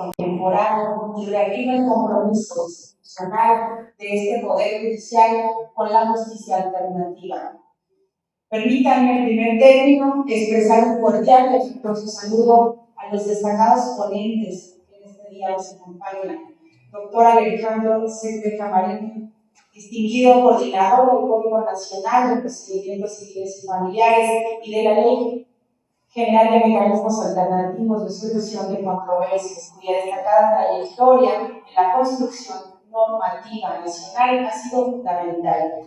contemporáneo y reaviva el compromiso institucional de este Poder Judicial con la justicia alternativa. Permítanme, en primer término, expresar un cordial y afectuoso saludo a los destacados ponentes que en este día nos acompañan. Doctor Alejandro C. Camarena, distinguido coordinador del Código Nacional de Procedimientos Civiles y Familiares y de la Ley General de Mecanismos Alternativos de Solución de Controversias, cuya destacada trayectoria en la construcción normativa nacional ha sido fundamental.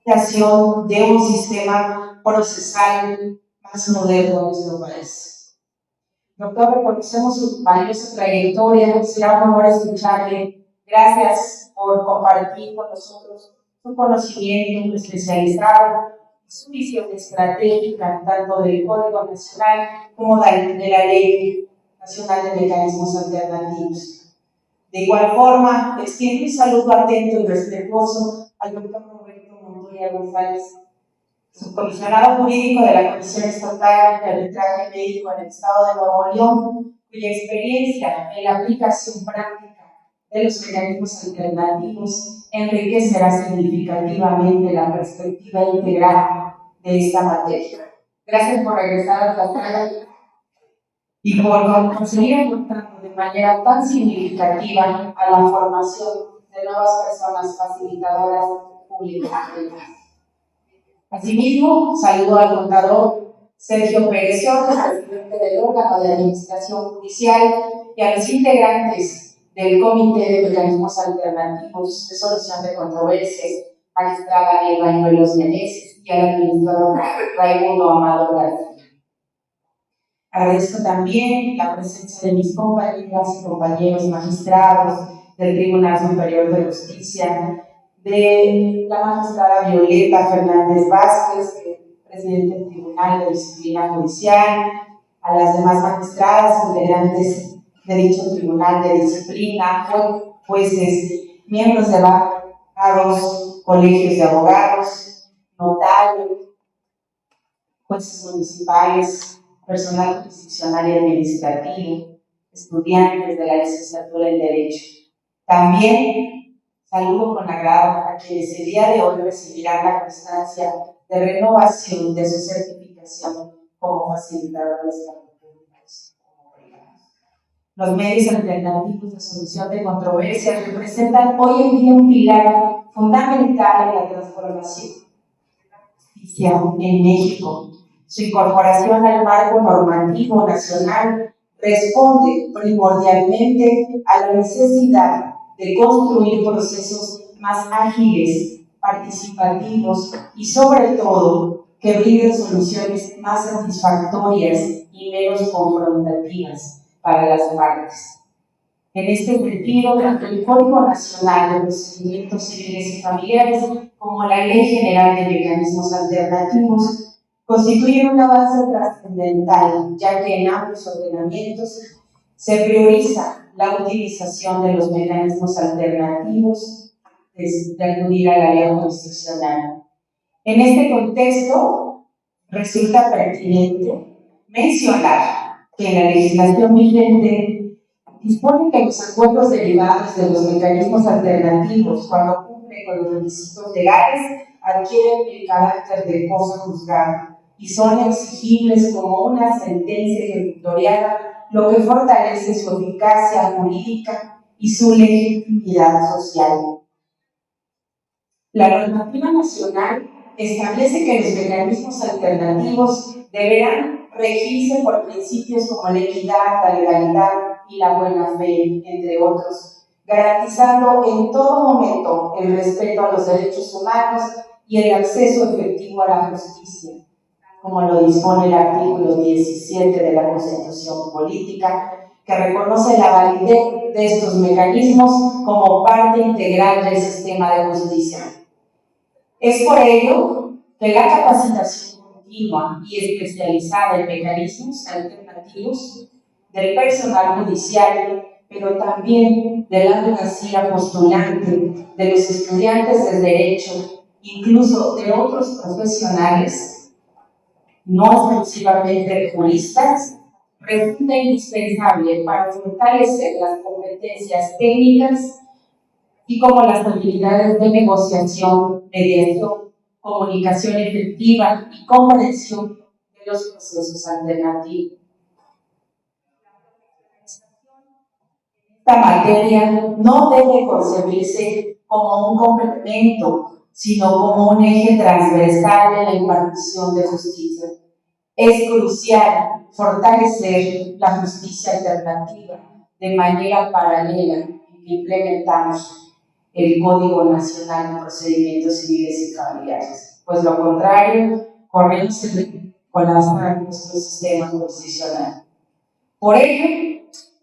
Creación de un sistema procesal más moderno en nuestro país. Doctor, reconocemos su valiosa trayectoria, será un honor escucharle. Gracias por compartir con nosotros su conocimiento especializado y su visión estratégica tanto del Código Nacional como de la Ley Nacional de Mecanismos Alternativos. De igual forma, extiendo un saludo atento y respetuoso al doctor Roberto Montoya González, subcomisionado jurídico de la Comisión Estatal de Arbitraje Médico en el Estado de Nuevo León, cuya experiencia en la aplicación práctica de los mecanismos alternativos enriquecerá significativamente la perspectiva integral de esta materia. Gracias por regresar a la sala y por conseguir aportar de manera tan significativa a la formación de nuevas personas facilitadoras públicas. Asimismo, saludo al contador Sergio Pérez Hornos, presidente del órgano de administración judicial, y a los integrantes del Comité de Mecanismos Alternativos de Solución de Controversias, magistrada Eva Bañuelos Meneses, y al administrador Raimundo Amado García. Agradezco también la presencia de mis compañeras y compañeros magistrados del Tribunal Superior de Justicia, de la magistrada Violeta Fernández Vázquez, presidente del Tribunal de Disciplina Judicial, a las demás magistradas, integrantes de dicho Tribunal de Disciplina, jueces, miembros de varios colegios de abogados, notarios, jueces municipales, personal jurisdiccional y administrativo, estudiantes de la licenciatura en Derecho. También saludo con agrado a quienes el día de hoy recibirán la constancia de renovación de su certificación como facilitadores públicos. Los medios alternativos de solución de controversias representan hoy en día un pilar fundamental en la transformación de la justicia en México. Su incorporación al marco normativo nacional responde primordialmente a la necesidad de construir procesos más ágiles, participativos y, sobre todo, que brinden soluciones más satisfactorias y menos confrontativas para las partes. En este sentido, tanto el Código Nacional de Procedimientos Civiles y Familiares como la Ley General de Mecanismos Alternativos constituyen un avance trascendental, ya que en ambos ordenamientos se prioriza la utilización de los mecanismos alternativos de acudir a la ley constitucional. En este contexto, resulta pertinente mencionar que la legislación vigente dispone que los acuerdos derivados de los mecanismos alternativos, cuando cumplen con los requisitos legales, adquieren el carácter de cosa juzgada y son exigibles como una sentencia ejecutoriada, lo que fortalece su eficacia jurídica y su legitimidad social. La normativa nacional establece que los mecanismos alternativos deberán regirse por principios como la equidad, la legalidad y la buena fe, entre otros, garantizando en todo momento el respeto a los derechos humanos y el acceso efectivo a la justicia, como lo dispone el artículo 17 de la Constitución Política, que reconoce la validez de estos mecanismos como parte integral del sistema de justicia. Es por ello que la capacitación continua y especializada en mecanismos alternativos del personal judicial, pero también de la abogacía postulante, de los estudiantes de Derecho, incluso de otros profesionales, no exclusivamente juristas, resulta indispensable para fortalecer las competencias técnicas y como las habilidades de negociación, mediación, comunicación efectiva y comprensión de los procesos alternativos. Esta materia no debe concebirse como un complemento, sino como un eje transversal en la impartición de justicia. Es crucial fortalecer la justicia alternativa de manera paralela que implementamos el Código Nacional de Procedimientos Civiles y Familiares, pues lo contrario corremos el riesgo de colapsar nuestro sistema constitucional. Por ello,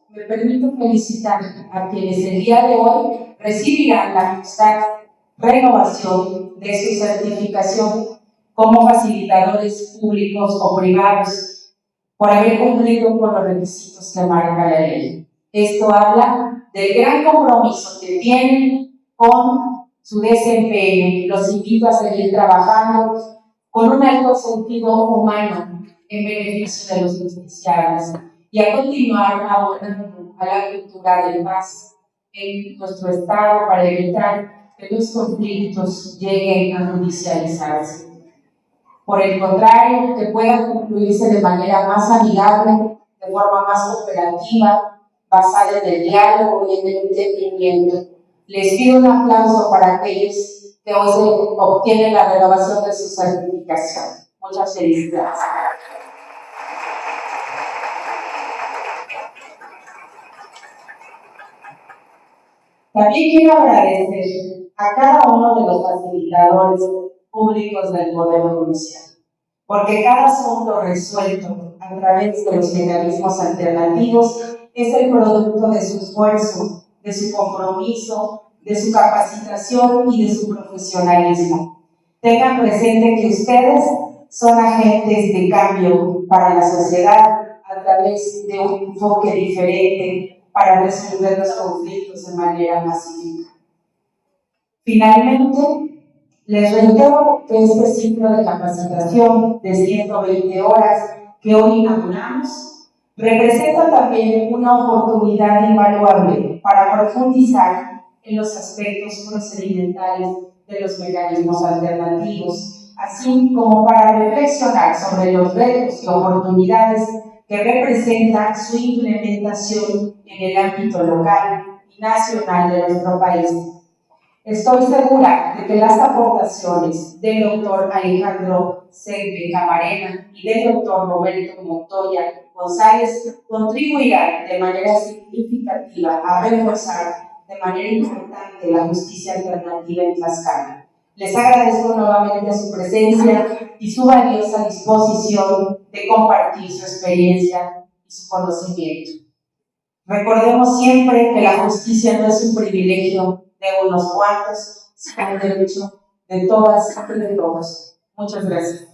me permito felicitar a quienes el día de hoy recibirán la constante renovación de su certificación como facilitadores públicos o privados por haber cumplido con los requisitos que marca la ley. Esto habla del gran compromiso que tienen con su desempeño. Los invito a seguir trabajando con un alto sentido humano en beneficio de los justiciables y a continuar abonando a la cultura de paz en nuestro Estado para evitar que los conflictos lleguen a judicializarse. Por el contrario, que puedan concluirse de manera más amigable, de forma más cooperativa, basada en el diálogo y en el entendimiento. Les pido un aplauso para aquellos que hoy obtienen la renovación de su certificación. Muchas felicidades. También quiero agradecer a cada uno de los facilitadores públicos del Poder Judicial, porque cada asunto resuelto a través de los mecanismos alternativos es el producto de su esfuerzo, de su compromiso, de su capacitación y de su profesionalismo. Tengan presente que ustedes son agentes de cambio para la sociedad a través de un enfoque diferente para resolver los conflictos de manera pacífica. Finalmente, les reitero que este ciclo de capacitación de 120 horas que hoy inauguramos representa también una oportunidad invaluable para profundizar en los aspectos procedimentales de los mecanismos alternativos, así como para reflexionar sobre los retos y oportunidades que representa su implementación en el ámbito local y nacional de nuestro país. Estoy segura de que las aportaciones del doctor Alejandro Segbe Camarena y del doctor Roberto Montoya González contribuirán de manera significativa a reforzar de manera importante la justicia alternativa en Tlaxcala. Les agradezco nuevamente su presencia y su valiosa disposición de compartir su experiencia y su conocimiento. Recordemos siempre que la justicia no es un privilegio de unos cuantos, sino un derecho de todas y de todos. Muchas gracias.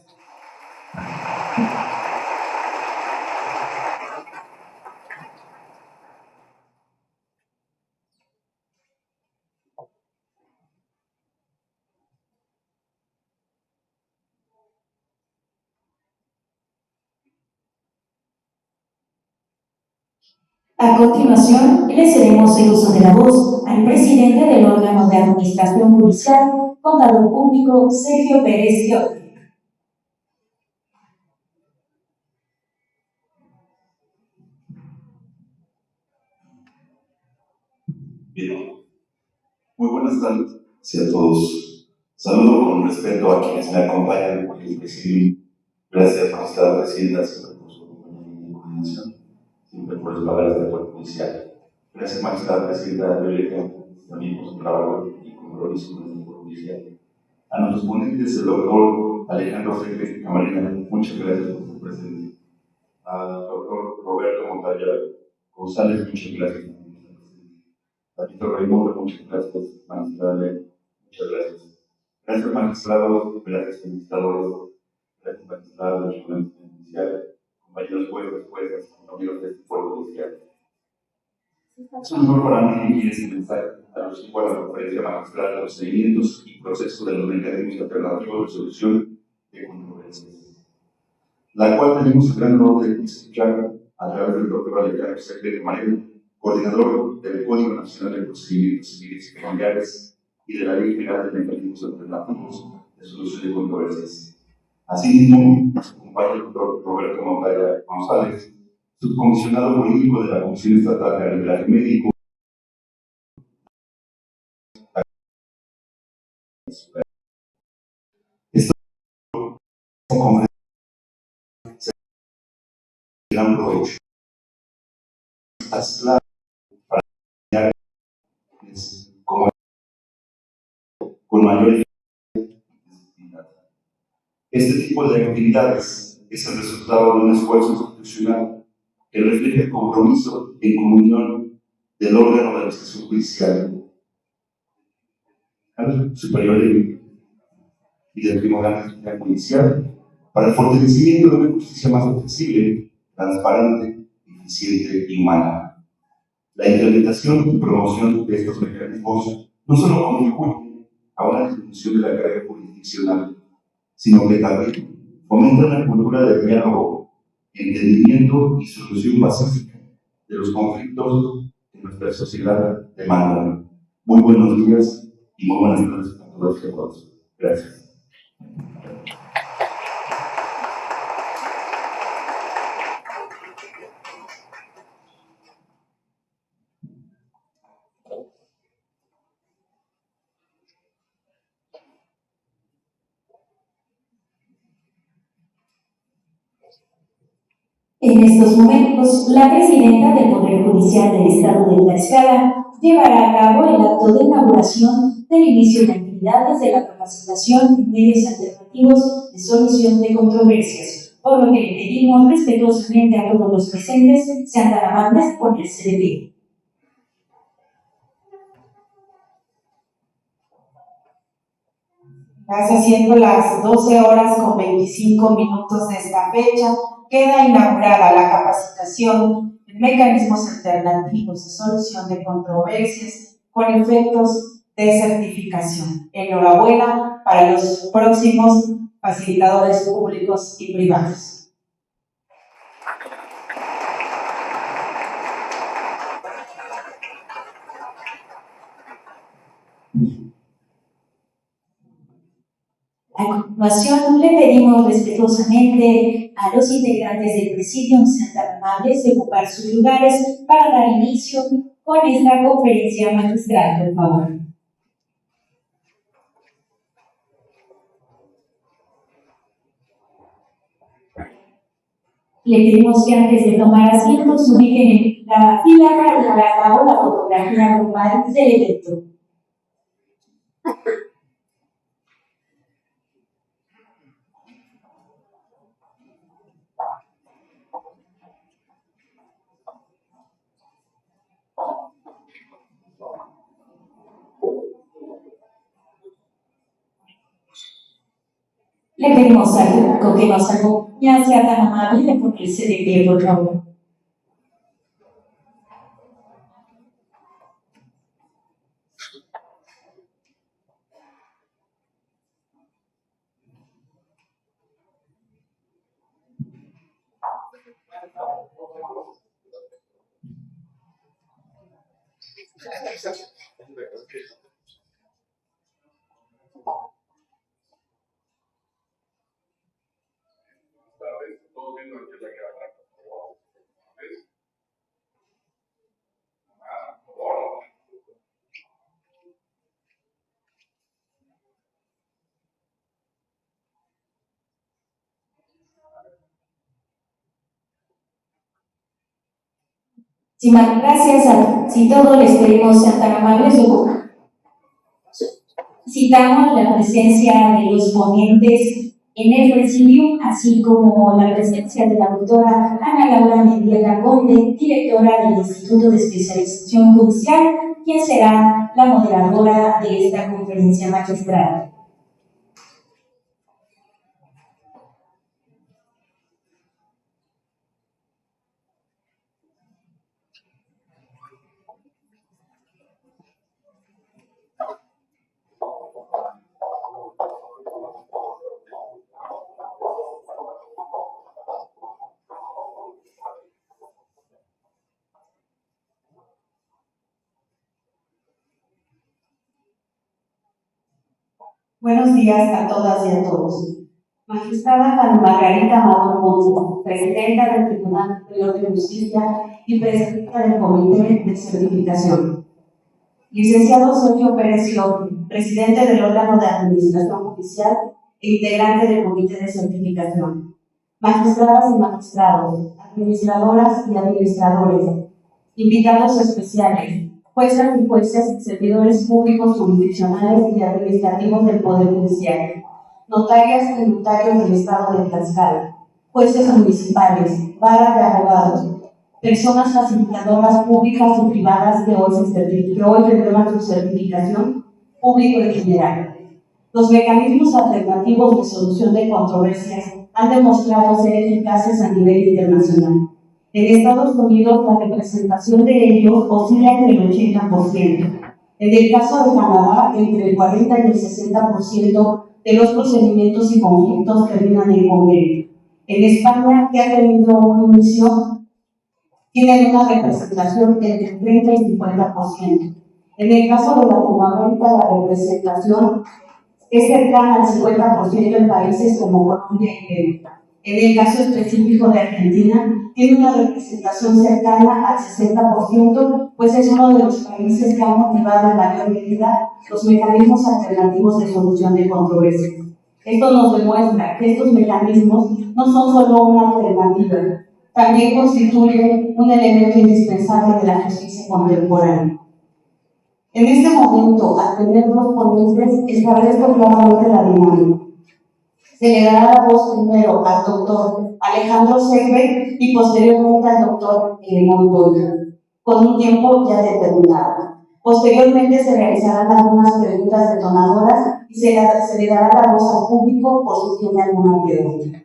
A continuación, le cedemos el uso de la voz al presidente del órgano de administración judicial, contador público Sergio Pérez Giotti. Bien, muy buenas tardes a todos. Saludo con respeto a quienes me acompañan por el presidio. Gracias, magistrada presidenta, siempre por su acompañamiento y coordinación, siempre por las palabras de apoyo policial. Gracias, magistrada presidenta Violeta, también por su trabajo y compromiso con el apoyo policial. A nuestros ponentes, el doctor Alejandro Segbe Camarena, muchas gracias por su presencia. Al doctor Roberto Montoya González, muchas gracias. Doctor Raimundo, muchas gracias, magistrada, muchas gracias. Gracias, magistrado, gracias, administradores, gracias, magistrado, nacional judicial, compañeros jueces, juezas, compañeros de este pueblo judicial. Es un honor para mí dirigir este mensaje a los que la conferencia magistral de los procedimientos y procesos de los mecanismos alternativos de solución de controversias, la cual tenemos el gran honor de escuchar a través del doctor Alejandro Secre Mario, coordinador del Código Nacional de Procedimientos Civiles y Familiares y de la Ley General de Mecanismos Alternativos de Solución de Controversias. Asimismo, nos acompaña el doctor Roberto Montoya González, subcomisionado jurídico de la Comisión Estatal de Arbitraje Médico. Esta conferencia se gran provecho para como con mayor efectividad. Este tipo de actividades es el resultado de un esfuerzo institucional que refleja el compromiso en comunión del órgano de administración judicial superior y del Tribunal Judicial para el fortalecimiento de una justicia más accesible, transparente, eficiente y humana. La implementación y promoción de estos mecanismos no solo contribuye a una disminución de la carga jurisdiccional, sino que también fomenta una cultura de diálogo, entendimiento y solución pacífica de los conflictos que nuestra sociedad demanda. Muy buenos días y muy buenas tardes a todos y a todos. Gracias. En estos momentos, la presidenta del Poder Judicial del Estado de Tlaxcala llevará a cabo el acto de inauguración del inicio de actividades de la capacitación en medios alternativos de solución de controversias, por lo que le pedimos respetuosamente a todos los presentes sean tan amables por ponerse de pie. Gracias, siendo las 12 horas con 25 minutos de esta fecha, queda inaugurada la capacitación en mecanismos alternativos de solución de controversias con efectos de certificación. Enhorabuena para los próximos facilitadores públicos y privados. A continuación, le pedimos respetuosamente a los integrantes del Presidium sean tan amables de ocupar sus lugares para dar inicio con esta conferencia magistral, por favor. Le pedimos que antes de tomar asiento se ubiquen en la fila para llevar a cabo la fotografía grupal del evento. Le pedimos al público que nos acompaña sea tan amable de ponerse de pie, por favor. Sin más, gracias. Si todos les pedimos sean tan amables, citamos la presencia de los ponentes en el presidium, así como la presencia de la doctora Ana Laura Mendieta Conde, directora del Instituto de Especialización Judicial, quien será la moderadora de esta conferencia magistral. Buenos días a todas y a todos. Magistrada Juana Margarita Amador Ponce, presidenta del Tribunal Superior de Justicia y presidenta del Comité de Certificación. Licenciado Sergio Pérez Giorgi, presidente del órgano de administración judicial e integrante del Comité de Certificación. Magistradas y magistrados, administradoras y administradores, invitados especiales, juezas y jueces, servidores públicos jurisdiccionales y administrativos del Poder Judicial, notarias y notarios del Estado de Tlaxcala, jueces municipales, barra de abogados, personas facilitadoras públicas y privadas que hoy renuevan su certificación, público en general. Los mecanismos alternativos de solución de controversias han demostrado ser eficaces a nivel internacional. En Estados Unidos, la representación de ellos oscila entre el 80%. En el caso de Canadá, entre el 40 y el 60% de los procedimientos y conflictos terminan en convenio. En España, que ha tenido un inicio, tienen una representación entre el 30 y 50%. En el caso de Latinoamérica, la representación es cercana al 50% en países como Colombia y Perú. En el caso específico de Argentina, tiene una representación cercana al 60%, pues es uno de los países que han motivado en mayor medida los mecanismos alternativos de solución de controversias. Esto nos demuestra que estos mecanismos no son solo una alternativa, también constituyen un elemento indispensable de la justicia contemporánea. En este momento, al tener dos ponentes, establezco claramente la dinámica. Se le dará la voz primero al doctor Alejandro Segbe y posteriormente al doctor Montoya, con un tiempo ya determinado. Posteriormente se realizarán algunas preguntas detonadoras y se le dará la voz al público por si tiene alguna pregunta.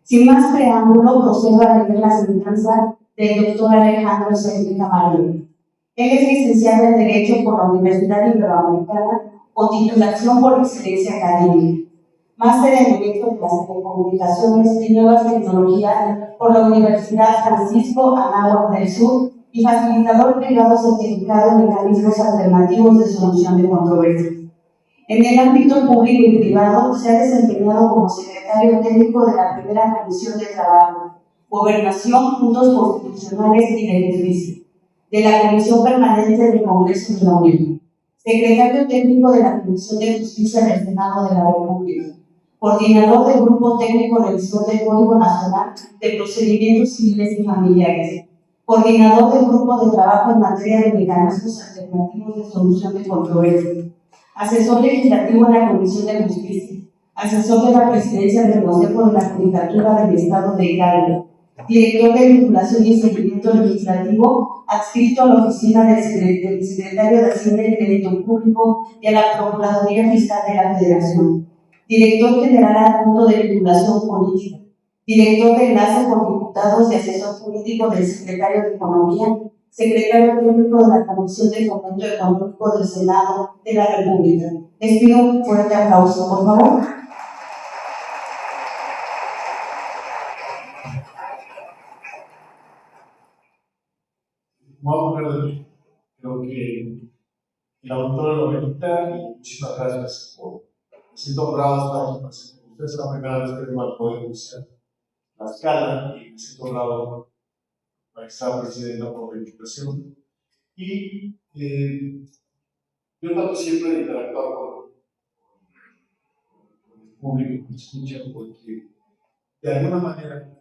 Sin más preámbulo, procedo a leer la sentencia del doctor Alejandro Segbe Camarero. Él es licenciado en Derecho por la Universidad Iberoamericana con titulación por excelencia académica. Máster en Derecho de las Telecomunicaciones y Nuevas Tecnologías por la Universidad Francisco Anáhuac del Sur y facilitador privado certificado en mecanismos alternativos de solución de controversias. En el ámbito público y privado se ha desempeñado como secretario técnico de la Primera Comisión de Trabajo, Gobernación, Puntos Constitucionales y de Justicia, de la Comisión Permanente del Congreso de la Unión, secretario técnico de la Comisión de Justicia del Senado de la República, coordinador del Grupo Técnico Revisor del Código Nacional de Procedimientos Civiles y Familiares, coordinador del Grupo de Trabajo en materia de mecanismos alternativos de solución de controversias, asesor legislativo en la Comisión de Justicia, asesor de la Presidencia del Consejo de la Judicatura del Estado de Hidalgo, director de vinculación y seguimiento legislativo, adscrito a la oficina del secretario de Hacienda y Crédito Público y a la Procuraduría Fiscal de la Federación, director general adjunto de vinculación política, director de enlace con diputados y asesor político del secretario de Economía, secretario técnico de la Comisión de Fomento Económico del Senado de la República. Les pido un fuerte aplauso, por favor. Voy a poner de pie. Creo que el autor lo merita y muchísimas gracias. Me siento honrado de estar aquí. Esta es la primera vez que vengo al Poder Judicial Tlaxcala y me siento honrado para estar presidenta por la invitación. Y yo trato siempre de interactuar con el público que me escucha porque de alguna manera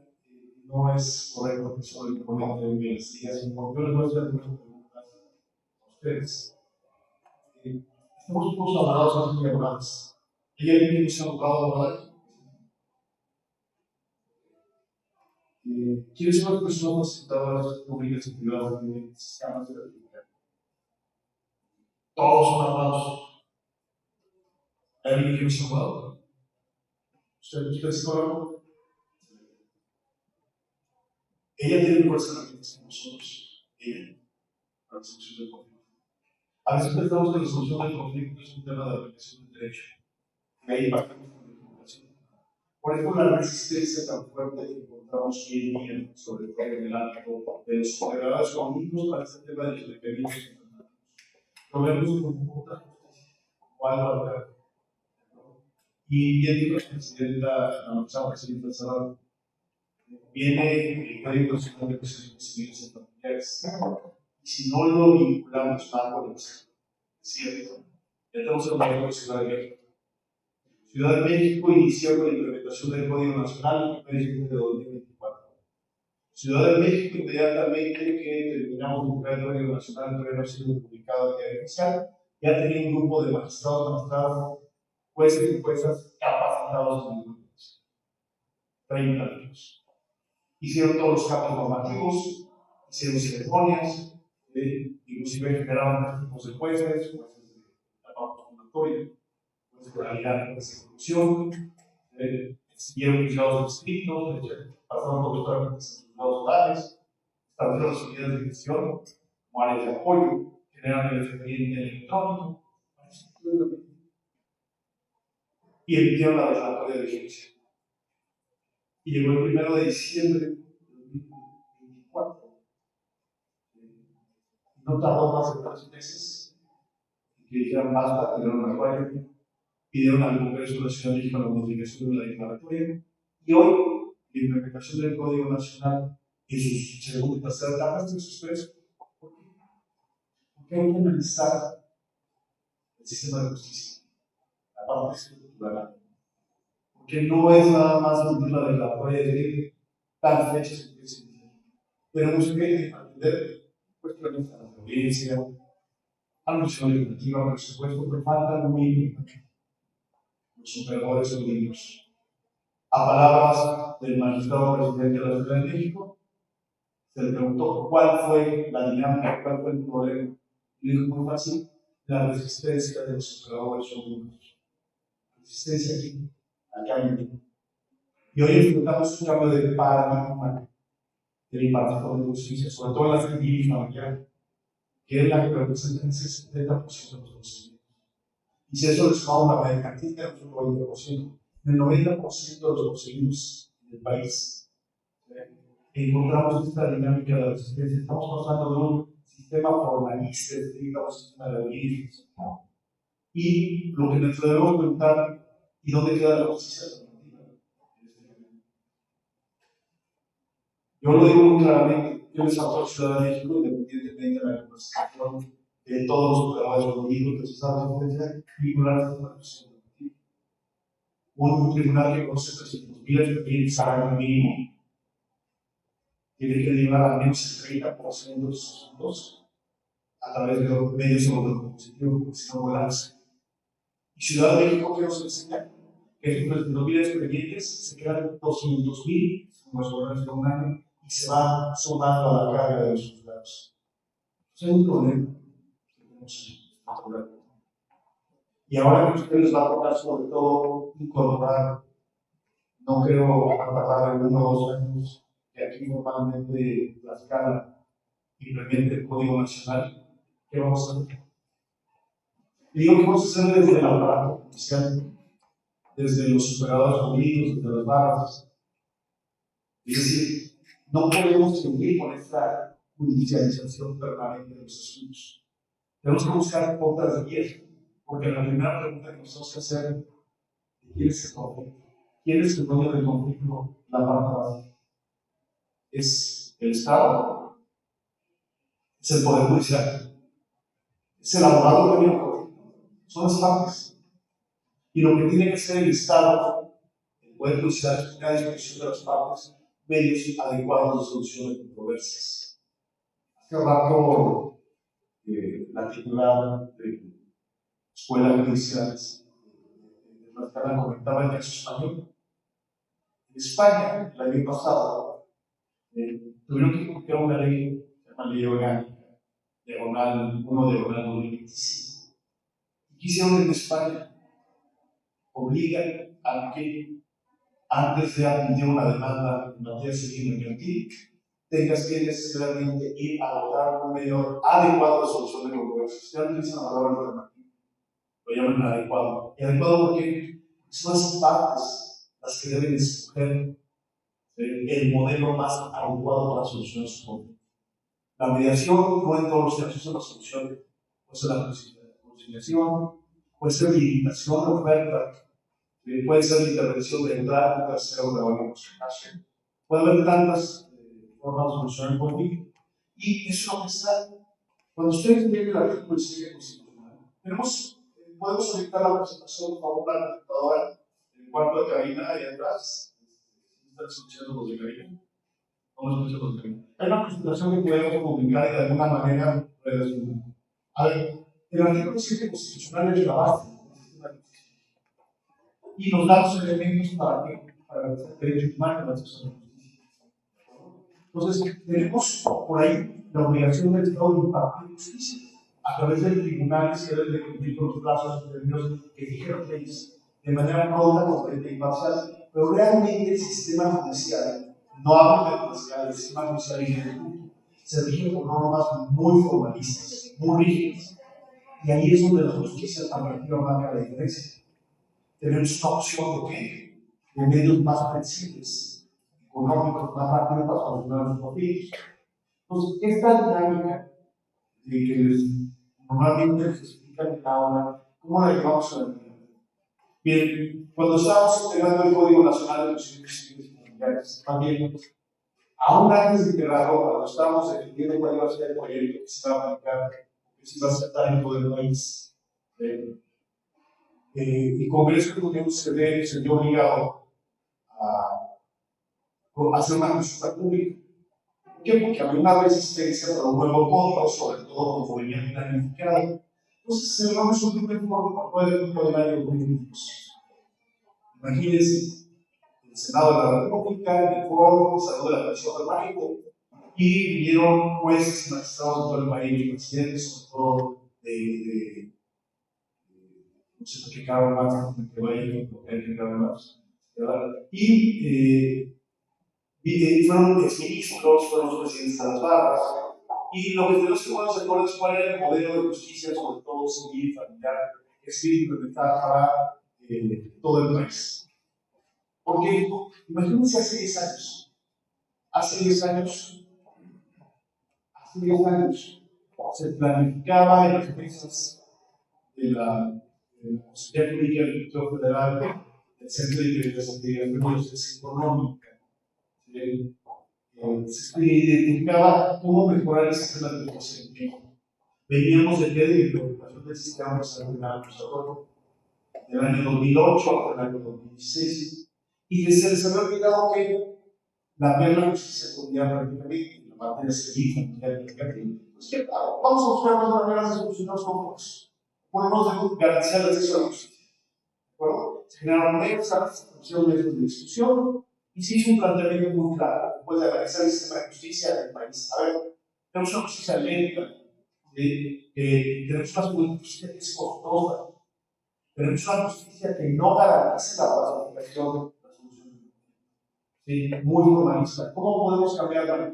no es correcto que solo el ponente de mi investigación, sino yo les voy a hacer algunas preguntas a ustedes. Estamos todos abogados hace muy más. ¿Hay alguien que no sea abogado ahora? ¿Quiénes son las personas facilitadoras públicas y privadas de sistemas de certificación? Todos son abogados. ¿Hay alguien que no sea abogado? ¿Usted es psicólogo? Ella tiene mejores herramientas que nosotros. Ella, para la solución del conflicto. A veces pensamos que la solución del conflicto es un tema de aplicación del derecho. Y ahí partimos con la información. Por ejemplo, la resistencia tan fuerte que encontramos hoy en día, sobre todo en el ámbito de los moderados comunes para este tema de los mecanismos. Lo vemos como otra justicia, como algo alterno. Y bien dijo la presidenta, la presidenta Salvador, viene el Código Nacional de Procedimientos Civiles y Familiares. Y si no lo vinculamos más con es cierto. Ya tenemos el modelo de Ciudad de México. Ciudad de México inició con la implementación del Código Nacional en el de 2024. Ciudad de México, inmediatamente que terminamos de buscar el Código Nacional, todavía no ha sido publicado en el diario oficial, ya tenía un grupo de magistrados, jueces y juezas capacitados en el grupo. 30 años. Hicieron todos los campos normativos, hicieron ceremonias, inclusive generaron tipos de jueces de la pauta fundatoria, jueces de realidad de persecución, siguieron juzgados distritos, pasaron por los trámites en juzgados orales, establecieron las unidades de gestión como áreas de apoyo, generaron el expediente electrónico, y emitieron la declaratoria de vigencia. Y llegó el 1 de diciembre de 2024. No tardó más de 3 meses. Y que dijeron basta, tiraron la toalla, pidieron al Congreso Nacional de México la modificación de la declaratoria. Y hoy, la implementación del Código Nacional en sus segunda y tercera etapas tiene sus precios. ¿Por qué? Porque hay que analizar el sistema de justicia, la parte estructural. Que no es nada más la declaratoria de decir tal fecha se puede sentir. Tenemos que atender cuestiones a la audiencia, a la misión legislativa, por supuesto, que faltan muy los operadores jurídicos. A palabras del magistrado presidente de la Ciudad de México, se le preguntó cuál fue la dinámica, cuál fue el problema. Y dijo muy fácil: la resistencia de los operadores jurídicos. Resistencia aquí. Y hoy enfrentamos un cambio de paradigma del impartición de justicia, sobre todo en la civil y familiar, que es la que representa el 70% de los procedimientos. Y si eso le sumamos la mercantil, tenemos un 90%. En el 90% de los procedimientos del país encontramos esta dinámica de la resistencia. Estamos pasando de un sistema formalista, a un sistema de audiencias. Y lo que nos debemos preguntar: ¿y dónde queda la justicia alternativa? Yo lo digo muy claramente: yo les apoyo a Ciudad de México, independientemente de la representación de todos los operadores jurídicos que se saben diferenciar, vincularse a la justicia alternativa. Un tribunal que conoce 300.000 expedientes salario mínimo tiene que llevar al menos el 30% de sus asuntos a través de los medios de comunicación, porque si no vuelan. Y Ciudad de México, ¿qué nos enseña? Que los 300.000 expedientes se quedan 200.000, como es gobernantes de un año, y se van sumando a la carga de los juzgados. Entonces hay un problema que tenemos que mejorar. Y ahora que ustedes va a tocar sobre todo incorporar, no creo tardar en 1 o 2 años, que aquí normalmente la escala implemente el Código Nacional, ¿qué vamos a hacer? Y digo que vamos a hacer desde el aparato judicial, desde los operadores jurídicos, desde las barras. Es decir, no podemos seguir con esta judicialización permanente de los asuntos. Tenemos que buscar otras vías, porque la primera pregunta que nos tenemos que hacer: ¿quién es el conflicto? ¿Quién es el dueño del conflicto? La parte básica. ¿Es el Estado? ¿Es el Poder Judicial? ¿Es el abogado que viene al conflicto? Son las partes. Y lo que tiene que hacer el Estado, el Poder Judicial, es poner a disposición de las partes medios adecuados de solución de controversias. Hace rato, la titular de escuelas judiciales de Tlaxcala comentaba el caso español. En España, el año pasado, tuvieron que copiar una ley, se llama Ley Orgánica, diagonal 1, diagonal 2025. ¿Y qué hicieron en España? Obligan a que, antes de admitir una demanda en materia civil mercantil, tengas que necesariamente ir a adoptar un medio adecuado de solución de controversias. Ya utilizan la palabra alternativa, lo llaman adecuado. ¿Y adecuado porque son las partes las que deben escoger el modelo más adecuado para solucionar su conflicto? La mediación no en todos los casos es la solución, puede ser la conciliación, puede ser limitación de oferta puede ser la intervención de entrar un tercero de la consultación. Puede haber tantas formas de solucionar el conflicto. Y eso es lo que está. Cuando ustedes ven el artículo 7 constitucional, podemos solicitar la presentación, por favor, a la computadora, en el cuarto de cabina, ahí atrás. Están escuchando los de cabina. Vamos a escuchar los de cabina. Hay una presentación que podemos publicar y de alguna manera resumir. A ver, el artículo 7 constitucional es la base del sistema de justicia. Y nos da los elementos para el derecho humano y la acceso a la justicia. Entonces, tenemos por ahí la obligación del Estado de impartir justicia a través de tribunales que deben de cumplir con los plazos determinados que dijeron leyes de manera pronta, completa y imparcial. Pero realmente el sistema judicial, no hablo del judicial, el sistema judicial en el se rige por normas muy formalistas, muy rígidas. Y ahí es donde la justicia alternativa marca la diferencia. Tenemos una opción de medios más flexibles, económicos, más rápidos para solucionar los conflictos. Entonces, esta dinámica de que normalmente les explican en la aula, ¿cómo la llevamos a la vida? Bien, cuando estábamos integrando el Código Nacional de Procedimientos Civiles y Familiares, también, aún antes de integrarlo, cuando estábamos definiendo cuál iba a ser el proyecto que se iba a aplicar, que se iba a aceptar en todo el país, el Congreso de la Unión se vio obligado a hacer una consulta pública. ¿Por qué? Porque había una resistencia para un nuevo código, sobre todo como venía planificado. Entonces se logró un primer foro para poder poner el gobierno. Imagínense, el Senado de la República, el foro, el Salón de la Pensión del Mágico, y vinieron jueces y magistrados de todo el país, presidentes, sobre todo no sé qué cabe más, que cabe más. Y fueron ministros, fueron los presidentes de las barras, y lo que tenemos que ponernos de acuerdo es cuál era el modelo de justicia, sobre todo civil y familiar, que se quiere implementar para todo el país. Porque, imagínense hace 10 años se planificaba en las defensas de la Consejería Jurídica del Instituto Federal, del Centro de Investigaciones Económicas. Se identificaba cómo mejorar el sistema de educación. Veníamos de la implementación del sistema de salud acusador del año 2008 hasta el año 2016, y se les había olvidado que la pena justicia podía prácticamente en la materia civil, familiar y mercantil. Pues que vamos a buscar más maneras de solucionar los conflictos. Podemos garantizar el acceso a la justicia. ¿De acuerdo? Se generaron medios a la de discusión. Y se hizo un planteamiento muy claro, después de analizar el sistema de justicia del país. A ver, tenemos una justicia lenta, tenemos una justicia que es costosa, tenemos una justicia que no garantiza la pacificación de la solución. ¿Sí? Muy formalista. ¿Cómo podemos cambiarla?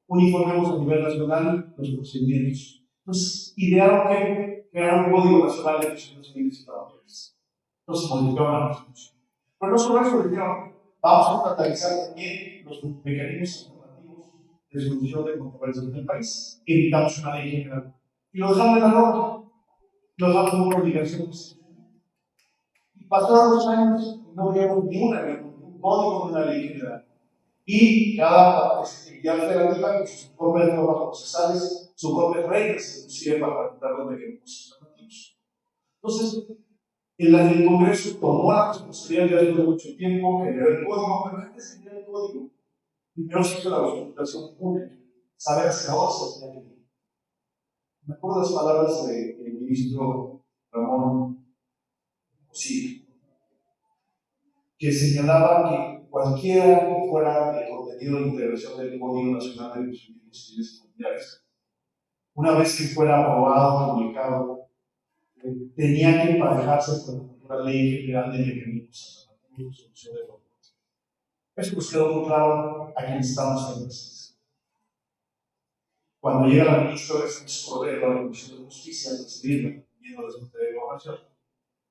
Uniformemos a nivel nacional los procedimientos. Entonces, idearon que crear un Código Nacional de Procedimientos Civiles y Familiares. Entonces, modificaron la Constitución. Pero no solo eso, dijeron, vamos a tratalizar también los mecanismos alternativos de solución de controversias en el país. Evitamos una ley general. Y lo dejamos en la norma. Lo dejamos como una obligación. Y pasaron los años y no había ni una ley, un código de una ley general. Y cada actividad federativa con sus propias normas procesales, sus propias reglas, inclusive para tratar los mecanismos alternativos. Entonces, el Congreso tomó la responsabilidad ya después de mucho tiempo, generó el código, pero antes de generar el código, primero se hizo la consultación pública, saber hacia dónde se tenía que ir. Me acuerdo las palabras del ministro Ramón Osil, que señalaba que cualquiera que fuera el contenido de integración del Código Nacional de Procedimientos Civiles y Familiares, una vez que fuera aprobado, publicado, tenía que emparejarse con la Ley General de Mecanismos Alternativos de Solución de Conflictos. Eso nos quedó muy claro a quienes estamos en presencia. Cuando llega la ministra de Sánchez Cordero a la Comisión de Justicia a recibirme, viendo la Secretaría de Gobernación,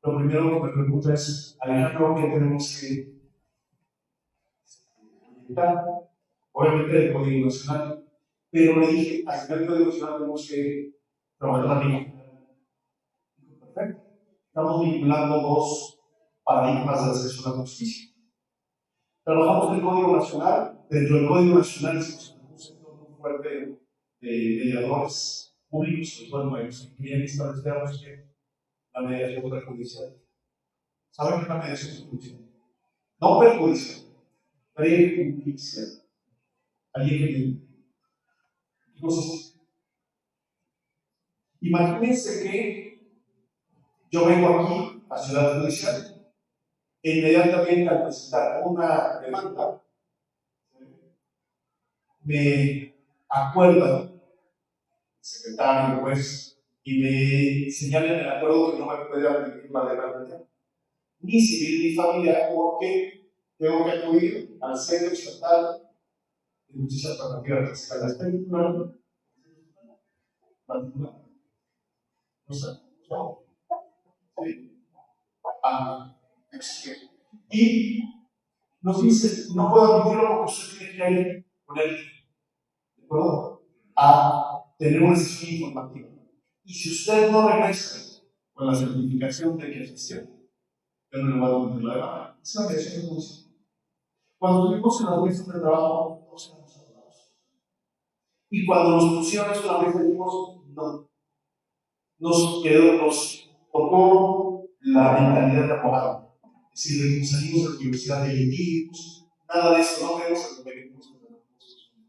lo primero que me pregunta es, Alejandro, ¿qué tenemos que implementar? Obviamente el Código Nacional, pero le dije, al final del Código Nacional tenemos que trabajar la ley. Perfecto. Estamos vinculando dos paradigmas de acceso a la justicia. Trabajamos el Código Nacional. Dentro del Código Nacional hicimos un sector muy fuerte de mediadores públicos, sobre todo en países que querían establecer que la mediación prejudicial. ¿Saben qué es la mediación prejudicial? No perjudicial, prejudicial. ¿Alguien que me... Entonces, imagínense que yo vengo aquí a Ciudad Judicial e inmediatamente al presentar una demanda me acuerda el secretario, juez, y me señala en el acuerdo que no me puede admitir la demanda ni civil ni familiar porque tengo que acudir al Centro Estatal de Justicia Alternativa Fiscal. ¿Está vinculado? No sé. No. Sí. Y nos dice, no puedo admitirlo porque usted tiene que ir con él, ¿de acuerdo? A tener una sesión informativa. Y si usted no regresa con la certificación de que asistió, yo no le voy a admitir la demanda. Es una mediación de justicia. Cuando estuvimos en la mesa de trabajo, todos éramos abogados. Y cuando nos pusieron esto en la mesa, dijimos, no. Nos tocó la mentalidad de abogado. Es decir, salimos de la universidad de litigios, nada de eso, no queremos el mecanismo de la Constitución.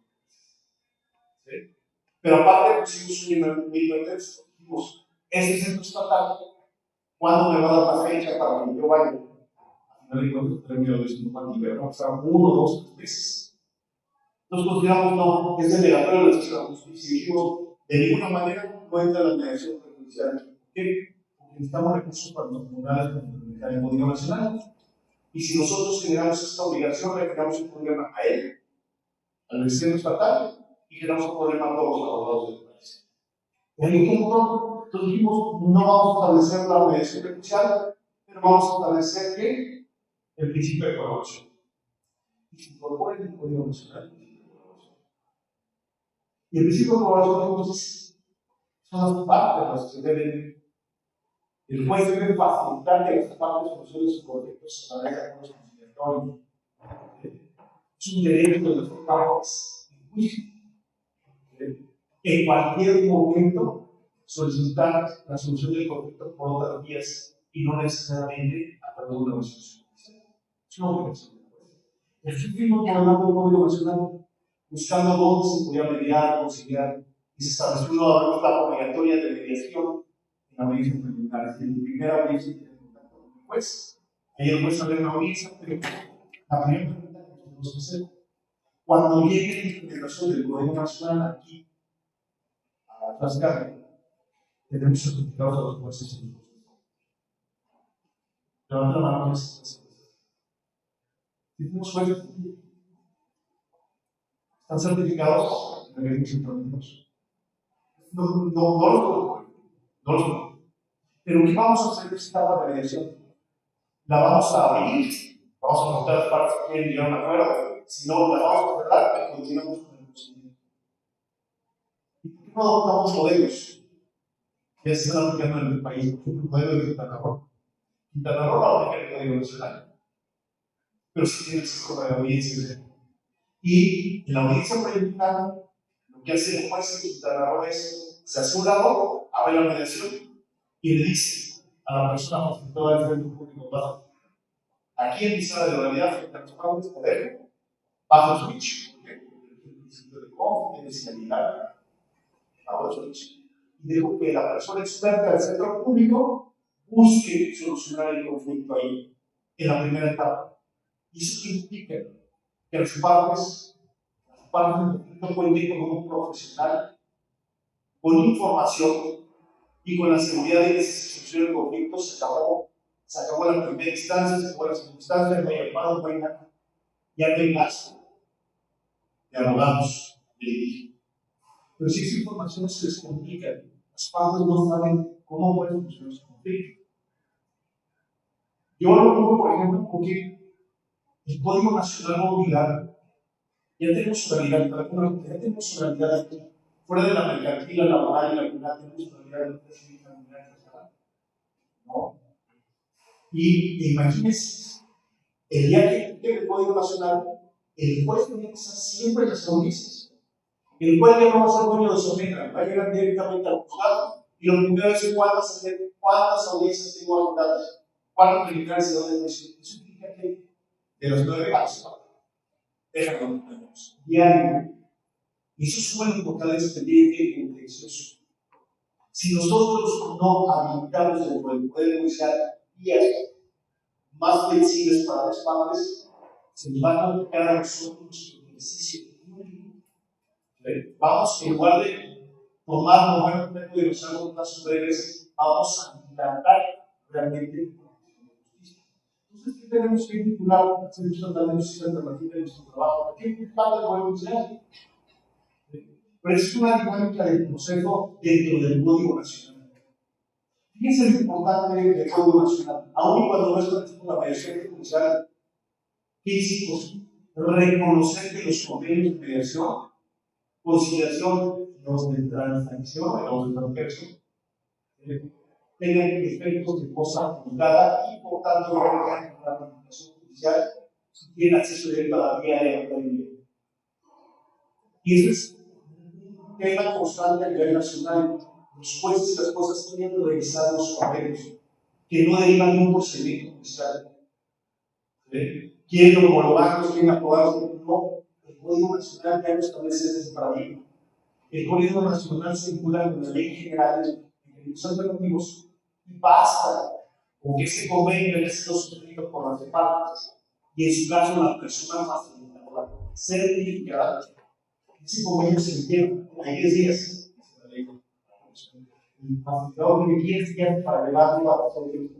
¿Sí? Pero aparte pusimos un libro de texto. Dijimos, este centro estatal, ¿cuándo me va a dar la fecha para que yo vaya? Al final de cuentas, termino de estudiar, vamos a 1, 2, 3 meses. Nos consideramos, no, es delegatorio de la justicia. Y dijimos, de ninguna manera no entra la mediación prejudicial. ¿Por qué? Porque necesitamos recursos para los tribunales con el Código Nacional. Y si nosotros generamos esta obligación, le generamos un problema a él, al centro estatal, y generamos un problema a todos los abogados del país. En el punto, entonces dijimos, no vamos a establecer la mediación prejudicial, pero vamos a establecer que el principio de colaboración. Y se incorpora en el Código Nacional. Y el principio de colaboración, entonces, son las partes las que se deben. El juez debe facilitar que las partes solucionen sus conflictos a través de acuerdos conciliatorios. Es un derecho de las partes en juicio. En cualquier momento, solicitar la solución del conflicto por otras vías y no necesariamente a través de una resolución judicial. Es una obligación del juez. Estuvimos hablando del Código Nacional, buscando dónde se podía mediar, conciliar, y se estableció una etapa obligatoria de mediación en la audiencia preliminar. Es decir, la primera audiencia que contacto con el juez. Ahí el juez sale una audiencia, pero la primera pregunta que tenemos que hacer, cuando llegue la implementación del Código Nacional aquí a Tlaxcala, tenemos certificados a los jueces en el proceso. Levanta la mano, si tenemos jueces, están certificados en mecanismos informativos. No los conozco, no los conozco. Pero ¿qué vamos a hacer en esta etapa de mediación? La vamos a abrir, vamos a preguntar a las partes que quieren llegar a un acuerdo, si no, la vamos a cerrar y continuamos con el procedimiento. ¿Y por qué no adoptamos modelos que se están aplicando en el país? Por ejemplo, el modelo de Quintana Roo. Quintana Roo no aplica el Código Nacional, pero sí tiene el sistema de audiencia. Y en la audiencia preliminar, lo que hace el juez en Quintana Roo es, se hace un lado, abre la mediación y le dice a la persona facilitada del frente público bajo, aquí en mi sala de oralidad, frente a los padres, poder, bajo el switch, porque el principio de confidencialidad, bajo el switch, y dejo que la persona experta del centro público busque solucionar el conflicto ahí, en la primera etapa. Y eso significa que las partes del conflicto cuenten con un profesional, con información y con la seguridad de que si se soluciona el conflicto se acabó la primera instancia, se acabó la segunda instancia, no hay amparo, no hay nada. Ya no hay gasto de abogados de litigio. Pero si esa información se les comunica, las partes no saben cómo pueden funcionar su conflicto. Yo lo pongo, por ejemplo, porque el Código Nacional va a obligar, ya tenemos oralidad aquí, fuera de la mercantil, la laboral y la penal, tenemos oralidad de civil familiar. ¿No? Y imagínense, el día que el Código Nacional, el juez tiene que estar siempre en las audiencias. El juez ya no va a ser dueño de su agenda, va a llegar directamente al juzgado y lo primero es cuántas audiencias tengo agendadas, cuántos militares se dan de juicio. Eso significa que de los 9 casos, déjalo, diario. Y eso es un importante expediente infeccioso. Si nosotros no habilitamos dentro del Poder Judicial vías más flexibles para las partes, se nos van a aplicar a nosotros el ejercicio público. Vamos, en lugar de tomar momentos de los casos breves, vamos a implantar realmente la justicia. Entonces, ¿qué tenemos que vincular a la selección de la justicia alternativa de nuestro trabajo? ¿Qué impacta el Poder Judicial? Pero es una dinámica del proceso dentro del Código Nacional. Fíjense lo importante del Código Nacional. Aún y cuando no está en la mediación judicial, ¿qué hicimos? Reconocer que los convenios de mediación, conciliación, los de transacción, los de transacción, tengan efectos de cosa juzgada y por tanto no tengan una comunicación judicial y tienen acceso directo a la vía de la ley. Y eso es tema constante a nivel nacional. Los jueces y las cosas tienen que revisar los papeles que no derivan de un procedimiento judicial. ¿Quieren homologarlos, quieren aprobarlos? No. El Código Nacional ya no establece ese paradigma. El Código Nacional se vincula con la Ley General de Delitos Alternativos y basta con que ese convenio haya sido suscrito por las partes y en su caso la persona facilitadora certificada. Ese convenio se entiende, hay 10 días. El facilitador tiene 10 días para elevarlo a la autoridad.